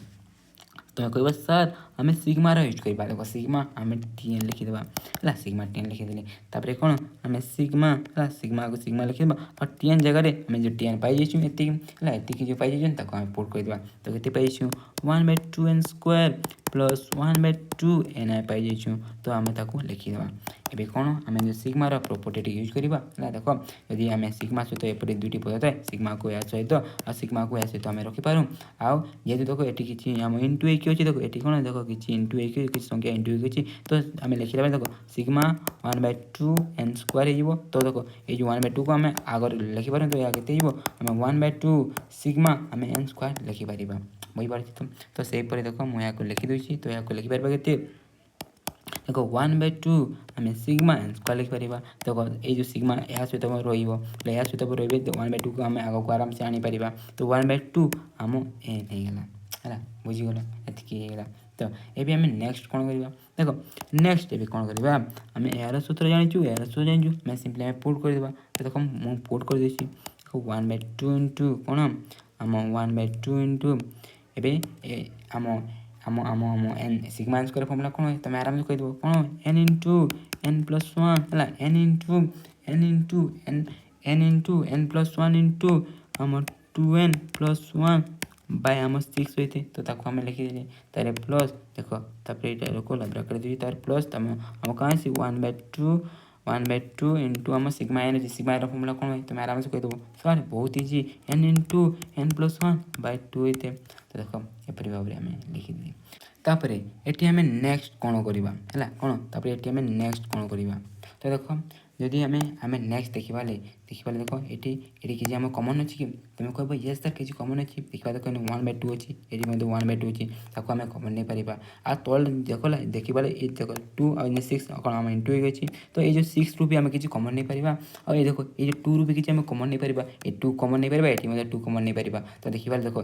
तुम कह सर आम सिग्मार यूज करवा देखो सिग्मा आम टीएन लिखिदेवा है सिग्मा टीएन लिखिदेली तापर कौन आम सिग्मा है सिग्मा को सिग्मा लिखिदेवा और टीएन जगह आम जो टीएन पाई जाइए ये जो पाई जाइए आम पुट करदेवा तो ये पाइछू 1/2 एन स्क्वायर प्लस 1/2 एन आई पाई जाइछू तो आम लिखिदेवा एवं कौन आम जो सिग्मार प्रॉपर्टी यूज करवा देख यदि आम सिग्मा सहित एपटे दुईटी पद थाए सिग्मा को या सहित आ सिग्मा को या सहित आम रखिपारूँ आउ जेहतु देखो ये किसी आम इंटू एक अच्छी देखो ये कौन देख किसी इंटू एक किसी संख्या इंटू एक अच्छी तो आम लिखा देखो सिग्मा 1/2 एन स्क्वायर हो तो देखो ये जो 1/2 को आम आगे लिखिपार तो या के आम 1/2 सिग्मा आम एन स्क्वायर लिखिपर बुझीपार तो सेपरी देख मुझे लिखिदी तो या लिखिपर के देखो 1/2 आम सिग्मा एन स्क्वायर लिखिपर देखो ये सिग्मा या सहित रहा सहित रे 1/2 को आम आग को आराम से आनीपर तो 1/2 आम एन होगा है बुझीगल ये तो ये आम नेक्स्ट कौन करवा देखो नेक्स्ट ये कौन करवा आम यार सूत्र जाचु यार सूत्र जाचु मैं सिंपली आम पुट करदेवा तो देखो मुझे पुट कर देसी 1/2 इंटू कौन आम 1/2 इंटू ए आम आम आम आम n sigma n square formula कौन तुम आराम से कहीदेव कौन एन इंटू एन प्लस 1 है n into n into n n into n plus 1 into आम 2n प्लस 1 बाय आम 6 होते तो ताको आम लिखिदे तार प्लस देख तापर ये रोक ब्राकेट दी तार प्लस आम कहाँ 1/2 इंटू आम sigma n sigma n formula कौन है तुम आराम से कहीदेव सर बहुत easy n into n plus 1 by 2 होते तो देख एपरी भाव में आम लिखिदे तापर ये आम नेक्स्ट कौन करवा है कौन तापर ये आम नेक्स्ट कौन करवा तो देख जदि आम आम नेक्स्ट देखा देख ये किसी आम कमन अच्छी कि तुम कह ये सर किसी कमन अच्छी देखा देख 1/2 अच्छी ये 1/2 अच्छी ताको आम कमन नहीं पार आ तल देख देखा ये देख 2 और 6 कौन आम इंटू अच्छी तो ये 6 रु भी आम किसी कमन नहीं पार और ये देखो ये 2 रु भी किसी आम कमन नहीं पार ये 2 कमन नहीं पार ये 2 कमन नहीं पार तो देखा देख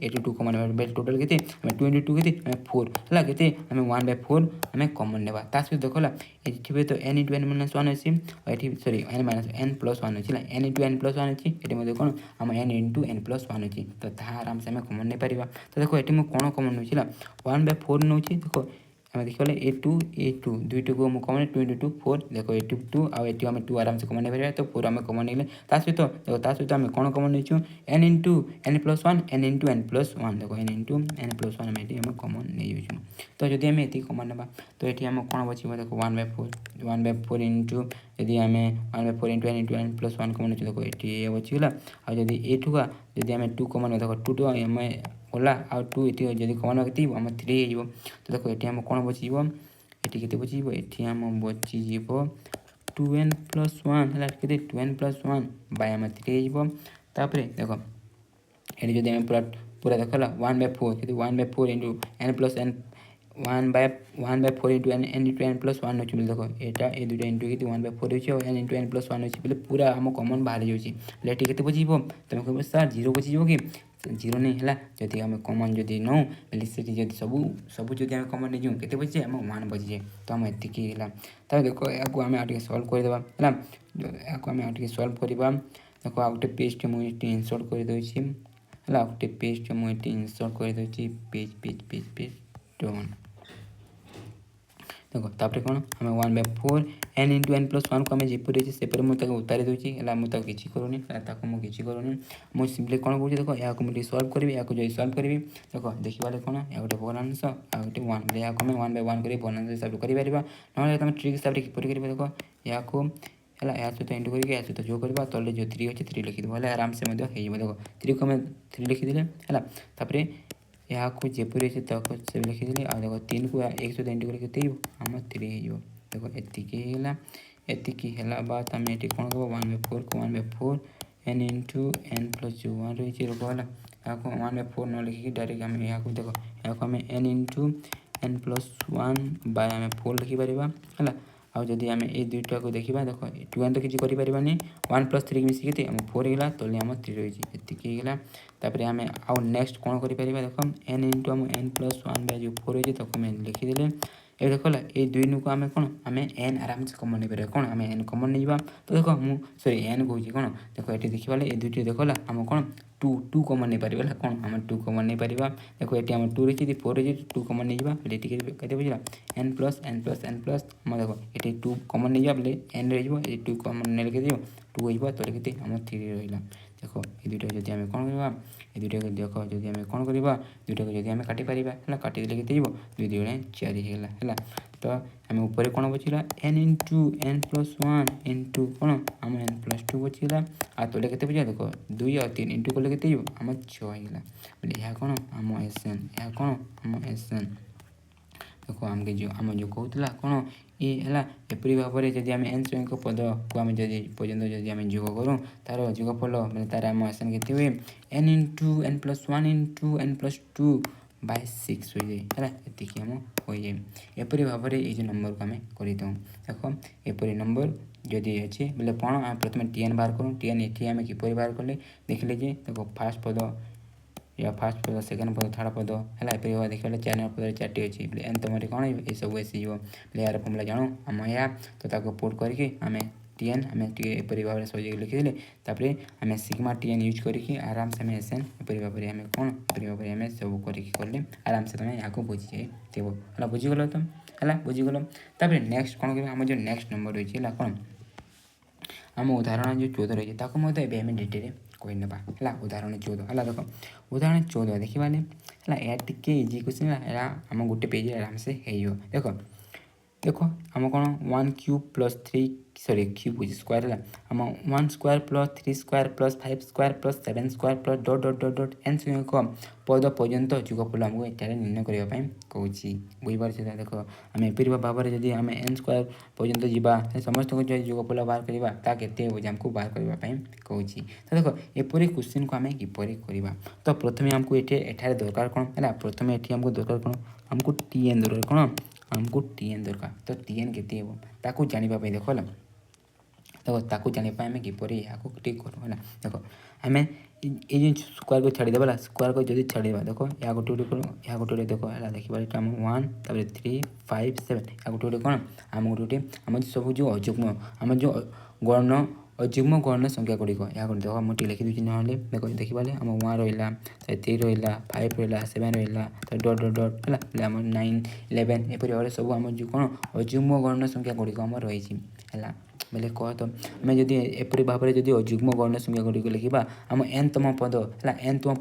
ये 2 कमन टोटल के 2 इंटू 2 के 4 है के आम 1/4 आम कमन नेबा सहित देख ये तो एन इंटू एन माइनस 1 अच्छी और ये sorry n minus n plus 1 अच्छी एन इंटू एन प्लस 1 अच्छी ये कौन आम एन इंटू एन प्लस 1 अच्छी तो आराम से आम कमन नहीं पार तो देखो ये कौन कमन नौ 1/4 नौ देखो आम देखा ए टू दुईट को कमन 2 इंटू 2 4 देखो ये 2 आउ आम 2 आराम से कमन नहीं पार तो 4 आम कमन नहीं सहित देखो सहित आम कौन कमन नहीं n into n plus 1 n into n plus 1 देखो एन इंटू एन प्लस 1 आम कमन नहीं जाऊँ तो जब आम ये कमन ना तो ये आम कौन बचो देखो 1/4 इंटू यदि आम 1/4 इंटू एन प्लस 1 कमन अच्छे देखो ये बचीगला आ जब ए टू का जब आम 2 कमन देखो 2 आम गला आउ 2 ये जब कमन के आम 3 हो तो देखो ये आम कौन बचीब ये के बचीब ये आम बचीज 2n प्लस 1 है के 2n प्लस 1 बाय आम 3 होपर देख ये जब पूरा पूरा देख 1/4 कि 1/4 into n plus n 1/4 into n into n plus 1 अच्छे देख ये दुटा इंटू कि 1/4 अच्छे और एन इंटू एन प्लस 1 अच्छे बोले पूरा आम कमन बाहर जाऊँगी बोले ये के बचीब तुम कह सर 0 बचीज कि 0 नहीं है जदि आम कमन जदि नौ बोले से सब सब जब आम कमन नहीं जाऊँ के बचे आम 1 बचीजे तो आम एतिकी है तो देखो या आम आगे सल्व करदे है या आम आगे सल्व करवा देख आ गए पेज मुझे इनसर्ट कर दूसरी है गोटे पेज मुझे इनसर्ट कर दूसरी page page page page done देखो तापर कौन आम 1/4 एन इंटू एन प्लस 1 को आम जपर अच्छे सेपरी मुझे उतारी दूसरी है मुझे किसी करूनी मुझे करूनी मुझे सिंपली कौन कौन देख या मुझे सल्व करी या जो सल्व करी देख देखा कौन या गोटे भग्नांश आ गए 1 या आम 1/1 कर भग्नांश हिसाब से करें ना तुम ट्रिक हिसाब से किपर कर देख या है या सहित इंटू करके या सहित जो करवा तले जो 3 अच्छे 3 लिखिदेव है आराम से देख 3 को आम 3 लिखिदे है या जपरी अच्छे तक से लिखिदी आ देख 3 को 1 सहित इंटू करके आम 3 हो देख एतिकी है बात आम ये कौन कह 1/4 को 1/4 एन इंटू एन प्लस जो 1 रही है रोक है यहाँ 1/4 न लिखिकी डायरेक्ट आम यहाँ देख यहाँ आम n इंटू n+1/आम 4 लिखिपर है। आउ जदि आम ये दुईटा को देखा देख 2n तो किसी करें 1+3 मिसिक के आम 4 होगा तले आम 3 रही है। तापर आम आउ नेक्स्ट कौन कर देख n इंटू आम n+1/4 रही है आम लिखिदे ये देख ये दुई को आम कौन आम n आराम से कमन नहीं कौन आम n कमन नहीं तो देख मुझे सॉरी n कहूँ कौन देख ये देखा ये दुईट देखला आम कौन 2 कमन नहीं पार कौन आम 2 कमन नहीं पार देख ये आम 2 रही 4 रही 2 कमन नहीं जाते बुझा n+n+n+ आम देख ये 2 कमन नहीं जाए n रही 2 कमन नहीं लिखी 2 हो तो लिखी आम 3 रहा देख ये दुईटा जब आम कौन करवा ये दुईटा देख जब आम कौन करवा दुईटा को जब आम काटी पार है काटी लिखी 2 2 4 है। तो आम ऊपर कौन बचला n इंटू n+1 इंटू कौन आम n+2 बचला आ तले के बुझा देख 2 और 3 इंटू कले के आम 6 होगा बोले यह कौन आम SN यह कौन आम SN देख आमके जो आम जो कहला कौन ये है एपरी भाव में जब आम n संख्यक पद को आम पर्यटन जब आम जोग करूँ तार जोगफल मैंने तार आम SN के हुए n into n+1 into n+2/6 हो जाए है आम हो जाए एपरी भाव में ये नंबर को आम कर देख एपरी नंबर जदि अच्छे बोले कौन आम प्रथम Tn बाहर करूँ Tn ये आम किपर बाहर कले देखिले जे देख फास्ट पद या फास्ट पद सेकेंड पद थर्ड पद है एपरी देखा 4 नंबर पद 4टी अच्छी बोले एन तुम कौन ये सब आसी बोले यार फर्मुला जाणु आम या तो पुट करके आम Tn आम एपरी भाव में सजे लिखिदे तापर आम सिग्मा Tn यूज करके आराम से आम SN एपरी भाव में आम कौन एपरी भाव में आम सब करके आराम से तुम यहाँ बुझी जाए है बुझीगल तुम है बुझीगल तापर नेक्स्ट कौन कर आम जो नेक्स्ट नंबर रही है कौन आम उदाहरण जो 14 रही है आम डिटेल कहने है उदाहरण 14 है देख उदाहरण 14 देखा है टे इजी क्वेश्चन है आम गोटे पेज आराम से हो देख देख आम कौन 1 क्यूब प्लस 3 सॉरी क्यूब बुझे स्क्वायर है आम 1 square plus 3 square plus 5 square plus 7 square plus dot dot dot dot n संख्यक पद पर्यंत जोगफल आमको एटारे निर्णय करने कहूँ बुझीपारे देख आम एपरी भाव में जब आम n स्क्वायर पर्यंत जावा समस्त जोगफल बाहर करवा केते आमको बाहर करने कहूँ तो देख एपरी क्वेश्चन को आम किपर करवा तो प्रथम आमको ये दरकार कौन है प्रथम ये आमको दरकार कौन आमको Tn दरकार कौन आमको Tn दरकार तो Tn केते ताकू जानापी देख देख ताकू जानापी आम किपर यहाँ ठीक करूँ है देख आम ये स्क्वायर को छाड़देवा स्क्वायर को जब छाड़ा देख या गोटे गोटे करूँ या गोटे देख है देखिए आम 1 तापर 3 5 7 या गोटे गोटे कौन आम गोटे गोटे आम सब जो अजुग्म आम जो गण अजुग्म गण संख्या गुड़िक या देख मुझे लिखी दूसरी ना देख देखिए आम 1 रहा 3 रहा 5 रहा 7 रहा डट डट डट है आम 9 11 एपरी भाव सब आम जो कौन अजुग्म गण संख्या गुड़िक आम रही है बोले कह तो आम जब एपरी भाव में जब अजुग्म गण संख्या गुड़िक लिखा आम nतम पद है nतम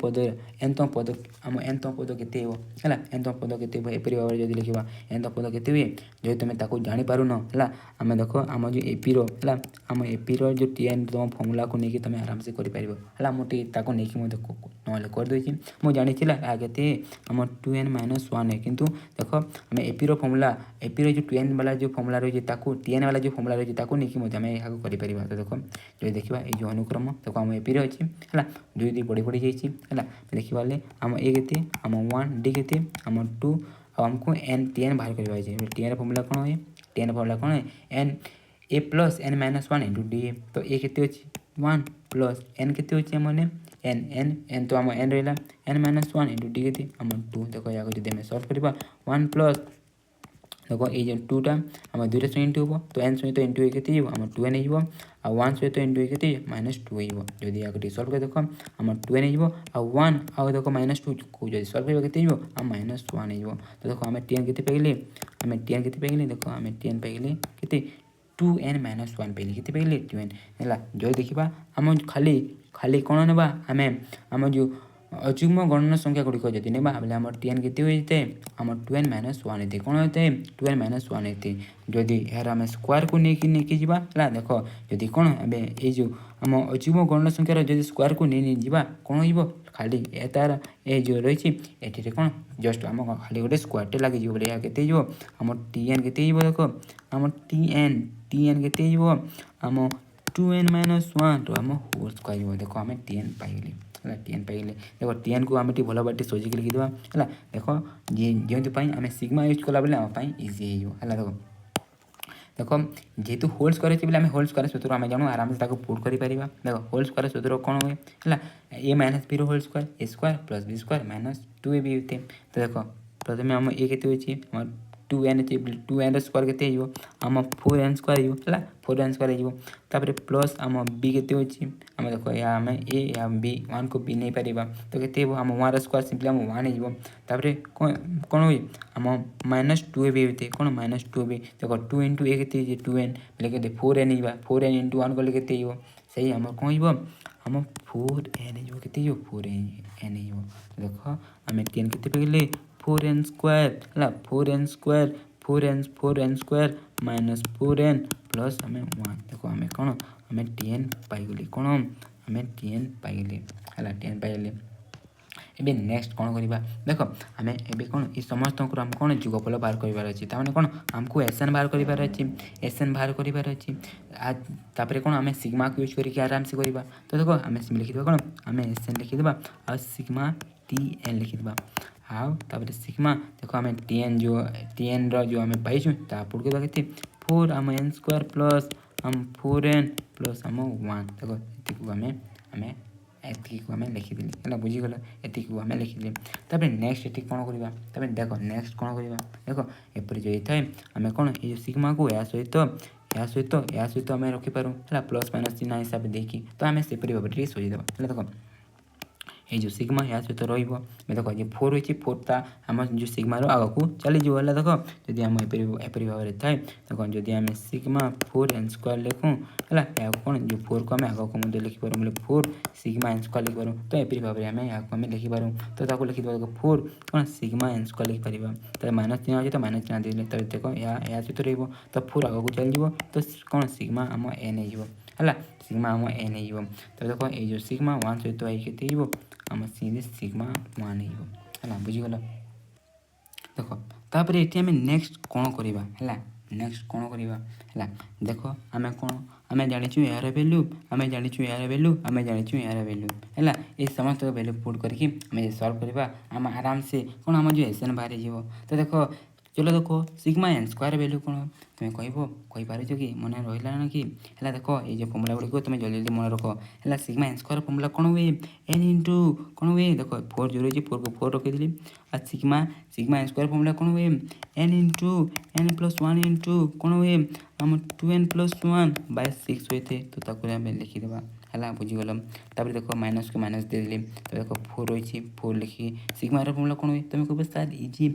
पद आम nतम पद के है nतम पद के एपरी भाव में जब लिखा nतम पद के हुए जो तुम ताको जापारुन है आम देख आम जो एपीर है आम एपीर जो Tn तुम फर्मुला को लेकिन तुम आराम से कर मुझे ना करदे मुझे जानी आगे आम 2n-1 है किंतु देख आम एपीर फर्मुला एपीर जो 2n वाला जो फर्मुला रही है Tn वाला जो फर्मुला रही है नहीं आम यहाँ कर तो देख जो देखा ये अनुक्रम देख आम एपीर अच्छे है 2 2 बढ़ी बढ़ी जाइए देखा आम ए के आम 1 डी के आम 2 आमको Tn बाहर करवा Tn फर्मुला कौन है Tn फर्मुला कौन है n a plus n-1 into D तो ए के 1 प्लस n के मैंने n तो आम n रहा n-1 इंटू डी के आम 2 देख या जब सल्व करवा 1 प्लस देख ये 2टा आम 2 सहित इंटू हम तो n सहित इंटू के आम 2n हो 1 सहित इंटू के -2 हो जब या सल्व कर देख आम 2n हो 1 आउ देख -2 को जब सल्व कर के आम -1 हो तो देख आम Tn के पाइले आम Tn के पाइले देख आम Tn पाइले के 2n-1 पाइले के पाइले 2n है जो देखा आम खाली खाली कौन ना आम आम जो अजुग्म गणन संख्या गुड़िक जब ना बोले आम Tn के होते आम 2n-1 होते कौन होते 2n-1 होते जदि यार आम स्क्वायर को लेकिन जावा है देख जदि कौन ये जो आम अजुग्म गणन संख्यार जब स्क्वायर को नहीं जावा कौन हो खाली तार ये जो रही ये कौन जस्ट आम खाली गोटे स्क्वायर लगे बोले या के आम Tn के देख आम Tn के आम 2n-1 तो आम होल स्क्वायर देख आम Tn पाइली है टीएन पाइले देख टीएन को आम भल भाव सजिक लिखिदेवा है देख जो आम सिग्मा यूज कला बेले आम इजी है देख देख जेहेतु होल स्क्वायर अच्छे आम होल स्क्वायर सूत्र आम जानू आराम से पुट कर देख होल स्क्वायर सूत्र कौन हुए है a minus b whole square a square plus b square minus 2ab होते तो देख प्रथम आम ए के 2n 2n स्क्वायर के आम 4n स्क्वायर है 4n स्क्वायर हो प्लस आम बी के आम देख या आम ए या बी 1 को बी नहीं पार तो के आम 1 स्क्वायर सिंपली आम 1 होपर कौन हुए आम माइनस 2ab होते कौन माइनस 2ab देख 2 इंटू ए के 2n बोले के 4n 4n इंटू 1 गले के सही आम कौन हो आम 4n के 4n देख आम 10 के पाइले 4n स्क्वायर है 4n square 4n square minus 4n plus आम 1 देख आम कौन आम 10 पाइगले कौन आम 10 पाइले है 10 पाइले एबे नेक्स्ट कौन करवा देख आम ए कौन ये समस्त आम कौन जुगफल बाहर करार अच्छे ताने कौन आमको एसएन बाहर करार अच्छे एसएन बाहर करार अच्छे तापर कौन आम सिग्मा को यूज करके आराम से करवा तो देख आम लिखिदेवा कौन आम एसएन लिखिदेवा आ सिग्मा टीएन लिखिदेवा आउ तापर सिग्मा देख आम टीएन रो आम पाइछुँ पुट करवा के 4 आम एन स्क्वायर प्लस आम 4n प्लस आम 1 देख ये आम आम एतिक आम लिखिदेली है बुझीगल एतिक आम लिखिदे तापर नेक्स्ट ये कौन करवा तापर देख नेक्स्ट कौन करवा देख एपरी जो थाए आम कौन ये सिग्मा को या सहित आम रखिपारू है प्लस माइनस चिन्ह हिसाब से देखी तो आम सेपरी भाव में सजीदेवा है देख ये जो सिग्मा या सहित रही देख ये 4 होती 4टा आम जो सिग्मार आग को चलीजो है देख जदि आम एपरी भाव में थाए देख जदि आम सिग्मा 4n स्क्वायर लिखूँ है या कौन जो 4 को आम आग को लिखिपार बोले 4 सिग्मा n स्क्वायर लिखिपार तो एपरी भाव में आम या आम लिखिपार तो लिखिदेवा देख 4 कौन सिग्मा n स्क्वायर लिखिपार तो माइनस चिन्ह अच्छे तो माइनस चिन्ह देने देख या सहित रही तो 4 आग को चलीज तो कौन सिग्मा आम n है सिग्मा आम n तो देख ये जो सिग्मा 1 सहित आई आम सीधे सिग्मा 1 है बुझीगल देख तापर ये आम नेक्स्ट कौन करवा है नेक्स्ट कौन करवा है देख आम कौन आम जाचु यार भैल्यू आम जाचु यार भैल्यू आम जाचु यार भैल्यू है ये समस्त भैल्यू पुट करके आम सल्व करवा आम आराम से कौन आम जो एसएन बाहर जीव तो देख चलो देख सिग्मा एन स्क्वायर भैल्यू कौन तुम्हें कहीपर कि मन रहा ना कि है देख ये फर्मुला गुड़िक तुम जल्दी जल्दी मन रख है सिग्मा एन स्क्वायर फर्मुला कौन हुए एन इंटू कौन हुए देख 4 जो रही 4 को 4 रखी आ सिग्मा एन स्क्वायर फर्मुला कौन हुए n into n plus 1 into कौन हुए आम 2n प्लस 1 बाय 6 होते तो आम लिखिदेवा है बुझीगल तापर देख माइनस को माइनस दे देली तो देख 4 रही 4 लिखी सिग्मा फर्मुला कौन हुए तुम कह sir easy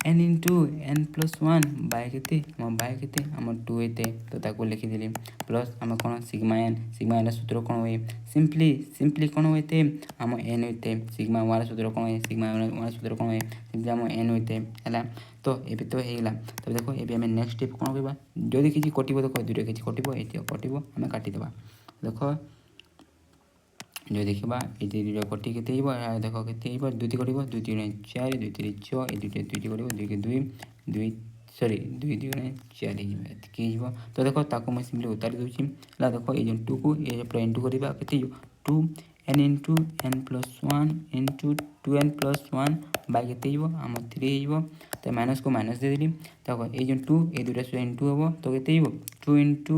n into n plus 1 by के आम 2 होते तो लिखिदेली प्लस आम कौन सिग्मा एन सूत्र कौन हुए सिंपली कौन होते आम n होते सिग्मा 1 सूत्र कौन हुए सिग्मा 1 सूत्र कौन हुए सिंपली आम n होते है तो ये तो होगा तो देख ये आम नेक्स्ट स्टेप कौन करवा जदि किसी कटो देख दूर किसी कटो ये कटो आम काटिदेवा देख जो देखा ये कटी के देख के दुई कट 2 3 4 2 3 6 ये दुईटी कट 2 के 2 सरी 2 2 4 तो देख ताको मैं सिंपली उतारी दूसरी है देख ये 2 को ये पूरा इंटू करवा के 2 n into n plus 1 into 2n plus 1 by के आम 3 हो तो माइनस को माइनस दे देली देख ये 2 ये दुटा सो इंटू हम तो के 2 इंटू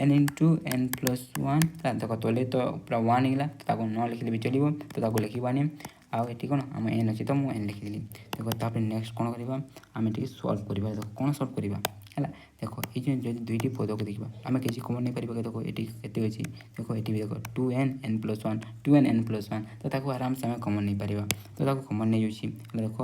n प्लस 1 देख तले तो पूरा 1 होगा तो न लिखिले भी चलो तो लिखवानी आउ ये कौन आम एन अच्छे तो मुझे एन लिखिदेली देख तापर नेक्स्ट कौन करवा आम टे सल्व करवा देख कौन सल्व करवा है देख ये जो दुईटी पद को देखा आम किसी कमन नहीं पार देख ये केते अच्छी देख ये भी देख 2n प्लस 1 2n प्लस 1 तो आराम से आम कमन नहीं पार तो कमन नहीं जाऊँगी देख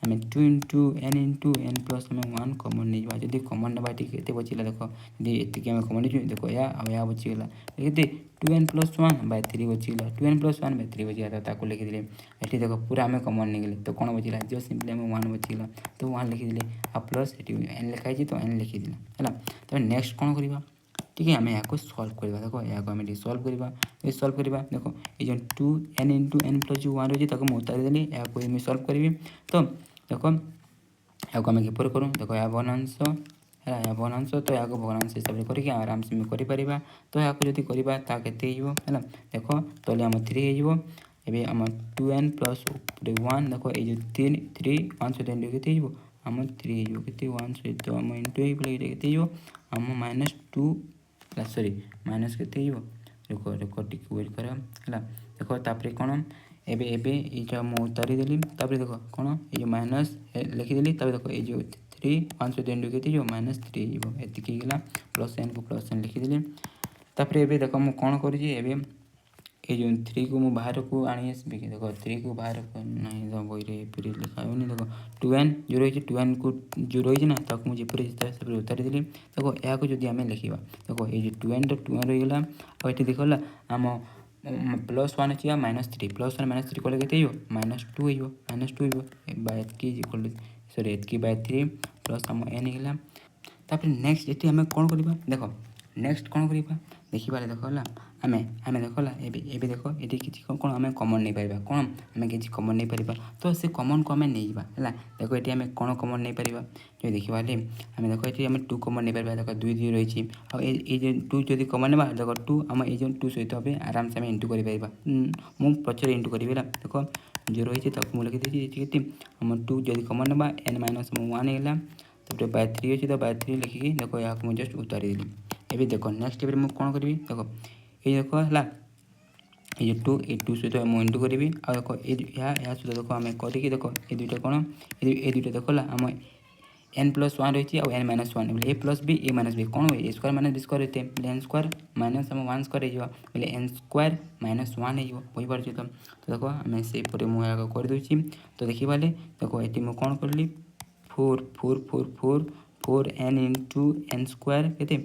आम 2 इंटू n प्लस आम 1 कमन नहीं जावा जब कमन ना के बचिला देख जी ये आम कमन नहीं देख या बचीगला देखते 2n प्लस 1 बाय 3 बचीगला 2n प्लस 1 बाय 3 बचीगला तो लिखिदे ये देख पूरा आम कमन नहीं गले तो कौन बचीला जो सिंपली आम 1 बचीगला तो 1 लिखिदे आ प्लस ये n लिखाई तो n लिखिदेला है तो नेक्स्ट कौन करवा ठीक है आम या सल्व करवा देख या आम सल्व करवा ये सल्व करवा देख ये 2n इंटू n प्लस जो 1 रही है उतारी देली या सल्व करी तो देख या आम किपर करूँ देख या भग्नांश है या भग्नांश तो या भग्नांश हिसाब से करके आराम से करें तो या जब करवा है देख तले आम 3 हो एबे आम 2n प्लस 1 देखो ये जो 3 1 सहित इंटू के आम 3 हो के 1 सहित आम इंटू के आम -2 सॉरी माइनस के देखो देखो टिक वेट कर देखो तापर कौन एबे एबे ये मु उतारी देली तापर देखो कौन ये माइनस लिखिदेली तापर देखो ये जो 3 1 सहित इंटू के -3 एतिकी गला प्लस n को प्लस n लिखिदेली तापर एबे देखो मु कौन करी एबे ये जो 3 को मु बाहर को आनी आसबि देखो 3 को बाहर को नहीं तो बही रे पूरी लिखा होनी देखो 2n जो रही 2n को जो रही ना ताको मुझे पूरी से उतारी देली देखो या को जदी हमें लिखिबा देखो ये जो 2n तो 2n रही गला और एठी देखला हम +1 अछि -3 +1 -3 कोले केते हो -2 हो -2 हो बाय की इक्वल सॉरी एतकी बाय 3 प्लस हम n गला तापर नेक्स्ट एठी हमें कोन करबा देखो नेक्स्ट कोन करबा देखिबाले देखला हमें देखला एबे देखो एठी किछि कोन हमें कॉमन नहीं पाइबा कोन हमें किछि कॉमन नहीं पाइबा तो से कॉमन को हमें नहीं जीबा हला देखो एठी हमें कोन कॉमन नहीं पाइबा जो देखिबाले हमें देखो एठी हमें 2 कॉमन नहीं पाइबा देखो 2 0 रही छी और ए जे 2 जदी कॉमन नेबा देखो 2 हम ए जे 2 सहित हबे आराम से हमें इंटू करि पाइबा मु पछरे इंटू करिबेला देखो जो रही छी ताको मु लिखि देछि एठी केति हम 2 जदी कॉमन नेबा n - 1 हेला तो बाय 3 अछि तो बाय 3 लिखि देखो या को जस्ट उतारी देली एबे देखो नेक्स्ट स्टेप रे मु कोन करबी देखो ये देखो हला ये 2 सहित मु इंटू करबी आ देखो या सहित देखो हमें करिकि देखो ये दुइटा कोन ये दुइटा देखला हम n + 1 रही और n - 1 बोले a + b a - b कौन हुए a square minus b square रहते n स्क्वायर माइनस हम 1 स्क्वायर हो बोले n स्क्वायर - 1 हो बुझी पारछ तो देखो हमें से परे मु या कर दोची तो देखि बाले देखो एटी मु कोन करली 4 4 4 4 4n * n स्क्वायर केते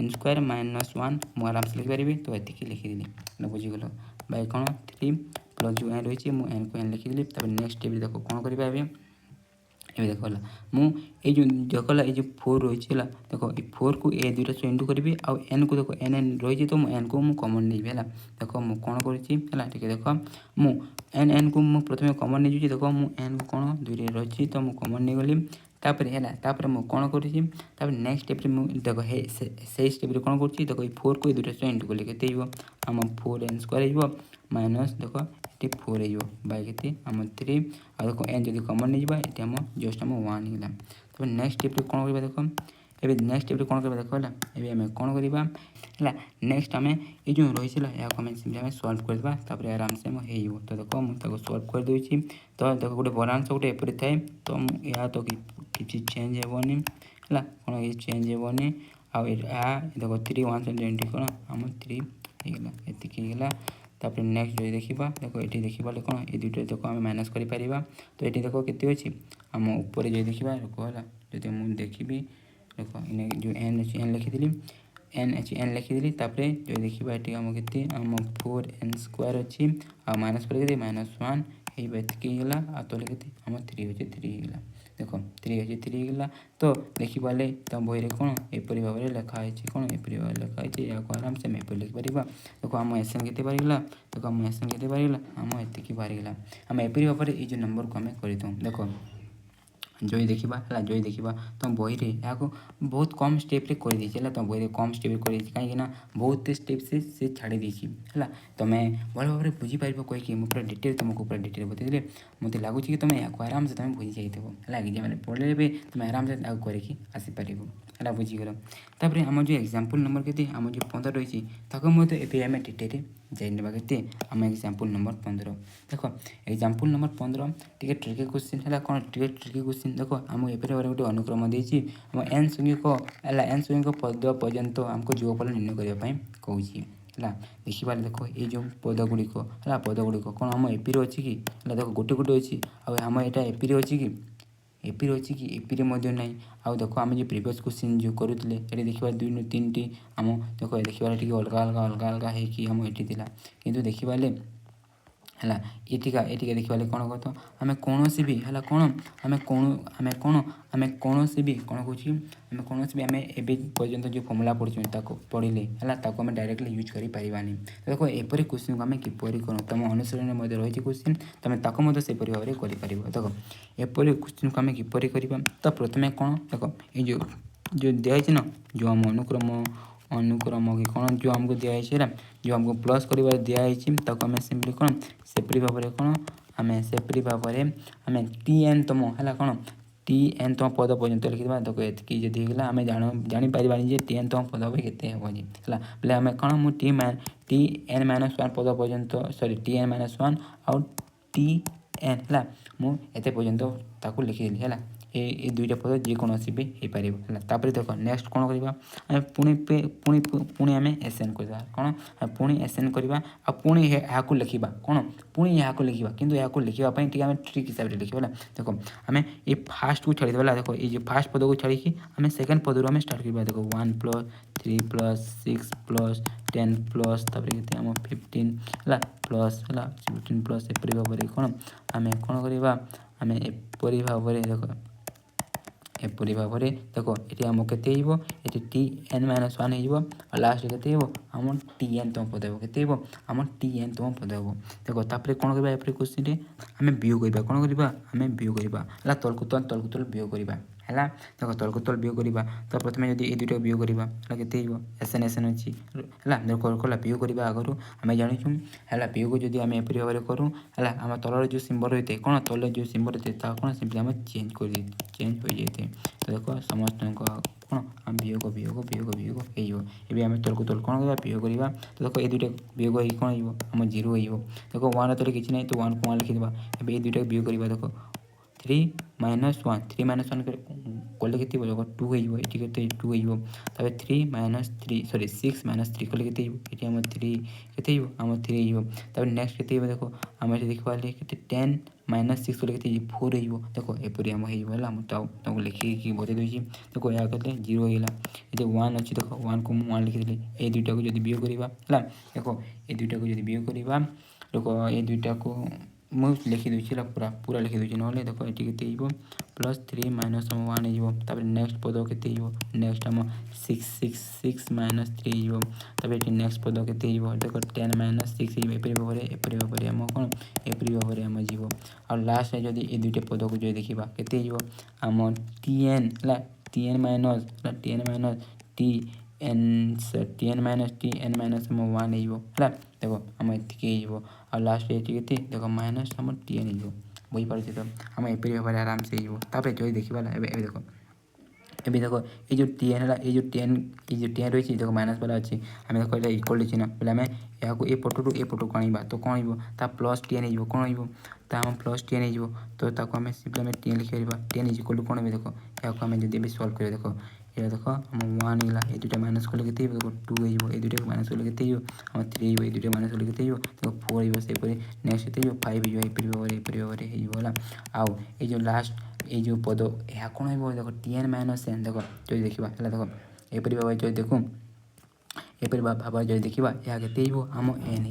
n स्क्वायर - 1 मु आराम से लिख पारिबी तो एति की लिखि दिली न बुझी गेलो बाय कोन 3 प्लस जो n रही मु n को n लिखि दिली तब नेक्स्ट स्टेप देखो कोन करिबा एबे ये देखो मु ये जो देखला ये जो 4 रही है देखो ये 4 को ए दुटा से इंटू करी आ n को देखो n रही तो n को मु कॉमन नहीं है देखो मु कौन करी ठीक है देखो मु n को मु प्रथम कॉमन नहीं देखो मु n को कौन दुई रही तो मु कॉमन नहीं गली तापर है तापर मु कौन करी नेक्स्ट स्टेप मु देखो हे से स्टेप कौन कर देखो 4 को दुटा से इंटू कले के आम 4n स्क्वायर हो माइनस देखो ये 4 हो बाय के आम 3 आ देखो n जब कॉमन नहीं जाए ये आम जस्ट आम 1 होगा तब नेक्स्ट स्टेप कौन करवा देखो ये नेक्स्ट स्टेप कौन करवा देखो ये आम कौन करवा है नेक्स्ट आम ये जो रही है आम सिंपली सल्व करवा तापर आराम से हो तो देखो मुझे सल्व कर दूसरी तो देखो गोटे बरांश गोटे एपरी थाए तो या तो किसी चेंज हेनी है कौन ये चेंज हेनी आ देखो 3 1 20 कौन आम 3 होगा एतिकला तापर नेक्स्ट जो देखा देखो ये देखा कौन ये दुटा देखो आम माइनस कर तो ये देखो केते अच्छी आम ऊपर जो देखा देखो है जो मुझे देखी देखो जो n अच्छी n लिखिदी n अच्छी n लिखिदी तापर जो देखा ये आम के आम 4n स्क्वायर अच्छी आ माइनस कर -1 एतिकला आ तो लिखी आम 3 अच्छे 3 होगा देखो 3 अच्छे 3 होगा तो देखिपारे तुम बही कौन एपरी भाव में लिखाई कौन एपरी भाव लिखाई या आराम से एपरी लिखिपर देखो आम एसएन के बाहरीगला देखो आम एसएन के बाहरीगला आम एतिक बाहरीगला आम एपरी भाव में ये नंबर को आम कर देखो जो देखा है जो देखा तुम बही या बहुत कम स्टेप रे कर देछि तुम बही कम स्टेप कर कहीं बहुत स्टेप से छाड़ी देछि है तुम्हें भल भाव में बुझीपार कहीकि मुझे पूरा डिटेल तुमको पूरा डिटेल बताइए मत लगुच कि तुम या आराम से तुम बुझी जाइए है मैंने पढ़े भी तुम आराम से करके आसीपर है बुझीगल तापर आम जो एग्जाम्पल नंबर के आम जो 15 रही आम डिटेल जाइने के आम एग्जाम्पल नंबर 15 देखो एग्जाम्पल नंबर 15 टे ट्रिकी क्वेश्चन है कौन टे ट्रिकी क्वेश्चन देखो आम एपरी गोटे अनुक्रम देती आम एन संख्यक एन संख्यक पद पर्यंत आमको जोगफल निर्णय करने कौन है देखिए देखो ये जो पद गुड़िक है पद गुड़िक कौन आम एपी अच्छी कि देखो गोटे गोटे अच्छी आम यहाँ एपी अच्छी कि एपी अच्छी कि एपी ना आउ देखो आम जो प्रिवियस क्वेश्चन जो करूँ ये देखा 2 3 टी आम देखो देखा अलग अलग अलग अलग होम ये कि देखिए है ये देखा कौन कह तो आम कौन भी है कौन आम कौन आम कौन भी कौन कौन आम कौन भी आम ए पर्यटन जो फर्मुला पढ़ले है आम डायरेक्टली यूज कर पारानी देखो एपरी क्वेश्चन को आम किपर कर तुम अनुसरण में रही क्वेश्चन तुम ताको से भाव में कर देखो एपरी क्वेश्चन को आम किपर करवा तो प्रथम कौन देखो ये जो दिखाई ना जो आम अनुक्रम कि कौन जो आमको दिखाई जो हमको प्लस कर दिखाई आम सिंपली कौन सेपरी भाव में कौन आम सेपरी भाव में आम टी एन तम है कौन टी एन तम पद पर्यंत लिखिदेवा देखो एति जदि होगा आम जापारे जे टी एन तम पद केते हे बोले आम कौन मुझे टी एन माइनस वन पद पर्यंत sorry T n minus one आउ टी एन है मुझे पर्यंत ताकू लिखिदेली है ये दुईटा पद जेकोसी भी हो पार है देख नेक्स्ट कौन करवा पुणी पुणी पुणी आम एस एन कर कौन पुणी एस एन करवा पुणी यहाँ लिखा कौन पुणी यहाँ लिखा कि यहाँ लिखापी टी आम ट्रिक हिसाब से लिखा देख आम ये फास्ट को छाड़ीदेला देख ये फास्ट पद को छाड़ी आम सेकेंड पदर आम स्टार्ट करवा देख 1 + 3 + 6 + 10 प्लस तापर आम 15 है प्लस है 15 प्लस एपरी भाव में कौन आम कौन करवा आम एपरी भाव में देख एपरी भाव में देख ये आम के ये टी एन माइनस वन हो लास्ट के आम टी एन तम पद के आम टी एन तम पद हे देख तापर कौन करवा एपरी क्वेश्चन आम बियोग करवा कौन करवा आम बियोग करवा तलकू तल बियोग करवा है देख तलकू तल बियोग करवा तो प्रथम जब ये दुईटा बियोग करवा के एस एन अच्छी है देख कला बियोग करवा आगु आम जाचु है बियोग जब आम एपरी भाव में करूँ है आम तलर जो सिम्बल रही है कौन तले जो सिम्बल रही है कौन सिंपली आम चेंज कर चेंज हो जाए तो देख समस्त कौन आम वियोग वियोग वियोग वियोग हो आम तलकू तल कौन करवा वियोग करवा तो देख ये दुईटा वियोग हो कौन हो आम जीरो हो देख वन तो किसी ना तो वन को वन लिखिदेवा ये दुईटा वियोग करवा देख 3 - 1 3 - 1 कले के देख 2 हो 2 हो 3 - 3 सॉरी 6 - 3 कले के ये आम 3 के आम 3 हो नेक्स्ट के देख आम देखा 10 - 6 कले के 4 हो देख एपरी आम हो लिखिकी बता दूसरी देख या कले 0 होगा ये 1 अच्छी देख 1 को 1 लिखिदेली ये दुईटा को जब वियोग करवा है देख ये दुईटा को जब वियोग करवा देख ये दुईटा को मुझे लिखिदे पूरा पूरा लिखिदे ना देख ये के +3 - 1 हो नेक्स्ट पद के नेक्स्ट आम 6 - 3 हो नेक्स्ट पद के देख 10 - 6 एपरी भाव में आम कौन एपरी भाव में आम जीव आ लास्ट जब ये दुईटा पद को जो देखा के आम टी एन है T n minus T n minus आम 1 हो देख आम एति आ लास्ट ये देख माइनस आम टी एन हो बुझी पार्छ तो आम एपरी भाव में आराम से हो जो देखा देख एवं देख ये जो टी एन है ये जो टेन रही देख माइनस वाला अच्छी आम देख इक्वल चिन्ह बोले आम यहाँ ए पटू ए पटू आना तो कौन हो प्लस टी एन हो कौन हो आम प्लस टी एन हो तो आम सिंपली आम टी एन लिखिपर टी एन इक्वल कौन देख यहाँ को आम जब सल्व कर देख ये देख आम 1 होगा ये दुटा माइनस कले के देख 2 हो ये दुटा माइनस कले के आम 3 हो ये दुटा माइनस कले के देख 4 हो से नेक्स्ट 5 हो एपरी भाव में आउ ये जो लास्ट ये जो पद यह कौन हो देख टी एन माइनस एन देख जो देखा है देख एपरी भाव जो देखूँ एपरी भाव जो देखा यह के आम एन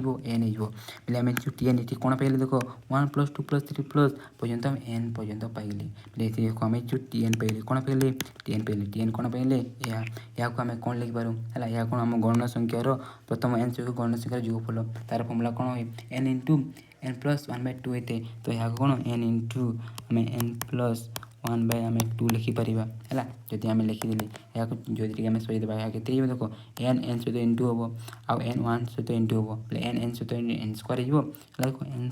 हो एन हो बोले आम जो टी एन ये कौन पाइले देख 1 + 2 + 3 प्लस पर्यंत आम एन पर्यंत पाइले बोले देख आम जो टी एन पाइले कौन पाइले टी एन कौन पाइले यहाँ को आम कौन लिखिपारू है यहाँ कौन आम गणना संख्यार प्रथम एन संख्या गणना संख्यार जोगफल तार फर्मुला कौन हुए एन इंटू एन + 1/2 होते तो यहाँ कौन एन इंटू आम एन + 1/2 लिखिपर है जदि आम लिखिदेली या जो आम सहीदेवा यहाँ के देख एन सहित इंटू हम आउ एन 1 सहित इंटू हम बोले एन सहित एन स्क्वायर हो देख n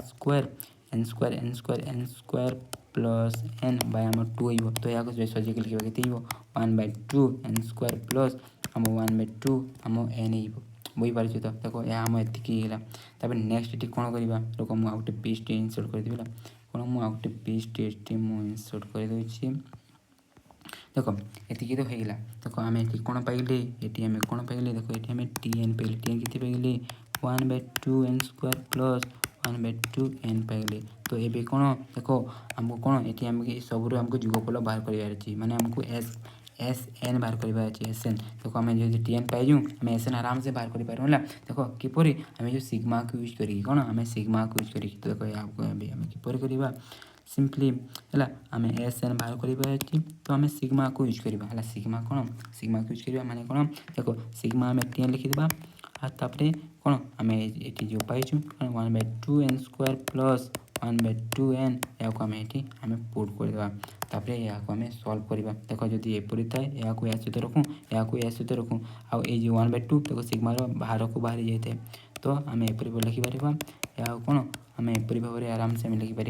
square plus n by आम 2 हो तो यहाँ को सजिक लिखा के 1/2 एन स्क्वायर प्लस आम 1/2 आम एन हो बुझी पार्छ तो देख यहाँ आम एतिक नेक्स्ट ये कौन करवा लोक मुझे गोटे पीस टे इनसर्ट करदेवी कौन मुझे गोटे पीस टे मुझे इनसर्ट करदे देख ये तो होगा देख आम ये कौन पाइले ये आम कौन पाइले देख ये आम टी एन पाइले टी एन के पाइले 1/2 एन स्क्वायर प्लस 1/2 एन पाइले तो ये कौन देख आमको कौन ये आम सब आमको जुगफल बाहर कर माने आमको एस एन बाहर करवा एस एन देखो आम जो टी एन पाइजु आम एस एन आराम से बाहर कर देख किपर आम जो सिग्मा को यूज करी कौन आम सिग्मा को यूज करी तो देख आम किपर करवा सिंपली है आम एस एन बाहर करवा तो आम सिग्मा को यूज करवा सिग्मा कौन सिग्मा को यूज करवा माने कौन देख सिग्मा आम टी एन लिखिदेवा तापर कौन आम ये जो पाइचु 1/2 एन स्क्वायर प्लस 1/2n या आम पुट करदेवा तापर या आम सल्व करवा देख जदि एपरी थाए या सहित रखूँ या सहित रखूँ आउ ये 1/2 देखो सिग्मार बाहर को बाहरी जाए तो आम एपरी लिखिपर या कौन आम एपरी भाव में आराम से आम लिखिपर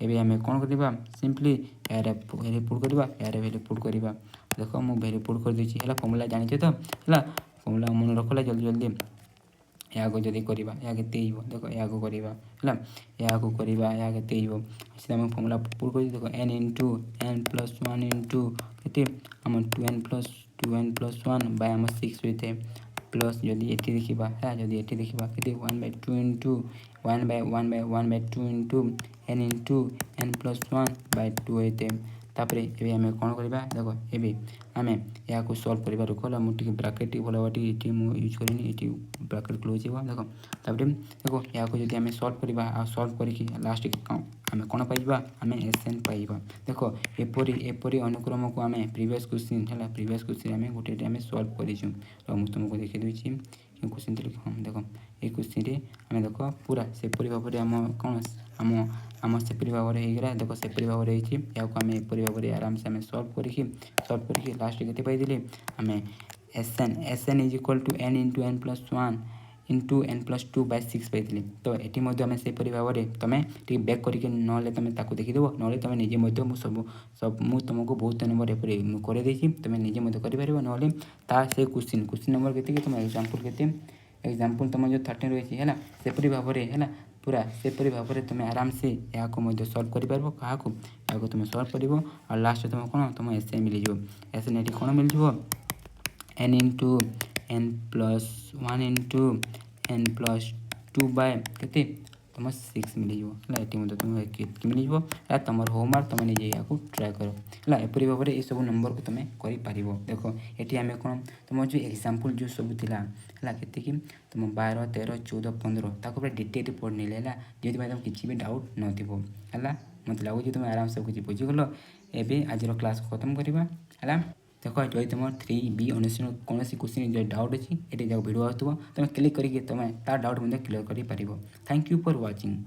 एवं आम कौन करवा सिंपली यार भैल्यू पुट करवा यार भैल्यू पुट करवा देख मुझे भैल्यू पुट कर देती है फर्मूला जानी तो है फर्मूला मन रखला जल्दी जल्दी या जदि करवा या देख या करवा है या करवा या सीधा आम फर्मूला पुट कर देख n into n plus 1 into के आम 2n+1 बाय आम 6 होता है प्लस जदि ये देखा है जदि ये देखा के 1/2 into 1/2 into n into n+1/2 होते तापर ये आम कौन करवा देख ये आम या सल्व करवा रुकला मुझे ब्राकेट भल भाई मुझे यूज करें ये ब्राकेट क्लोज हो देख तापर देखो या जब आम सल्व करवा सल्व करके लास्ट आम कौन पाइबा आम SN पाइबा देख एपरी अनुक्रम को आम प्रीवियस क्वेश्चन है प्रीवियस क्वेश्चन आम गोटे आम सल्व कर मुझे तुमको देखी दूसरी क्वेश्चन हाँ देख ये क्वेश्चन आम देख पूरा सेपरी भाव में आम कौन आम आम सेपरी भाव में होगा देख सेपरी भाव में या आम एपरी भाव में आराम से आम सल्व करके लास्ट के पाई आम SN is equal to n into n+1 into n+2/6 पाई तो ये आम सेपरी भाव में तुम टे बैक करके ना तुम देखीदेव ना तुम निजे सब मुझे तुमको बहुत नंबर एपरी कर तुम निजे कर ना से क्वेश्चन नंबर के तुम एग्जाम्पल के एग्जाम्पल तुम जो 13 रही है सेपरी भाव में है पूरा सेपरी भाव में तुम आराम से या सल्व कर क्या तुम सल्व कर और लास्ट तुम कौन तुम SN मिल जाए SN ये कौन मिल जाए n इंटू n+1 इंटू n+2/के तुम 6 मिल जाए ये तुम मिल जाए तुम होमवर्क तुम निजे या ट्राए कर है एपरी भाव में ये सब नंबर को तुम कर देख ये आम कौन तुम जो एग्जाम्पल जो सब थी है के तुम 12 13 14 15 ताको पूरा डिटेल पढ़नी है जो तुम किसी भी डाउट नथिबो है मत लगुच तुम आराम से कुछ बुझीगल एवं आज क्लास को खत्म करवा है देख जब तुम 3B अनुशीलन कौन क्वेश्चन जो डाउट अच्छी ये भिडियो आसो तुम क्लिक करके तुम डाउट क्लियर कर पार। Thank you for watching.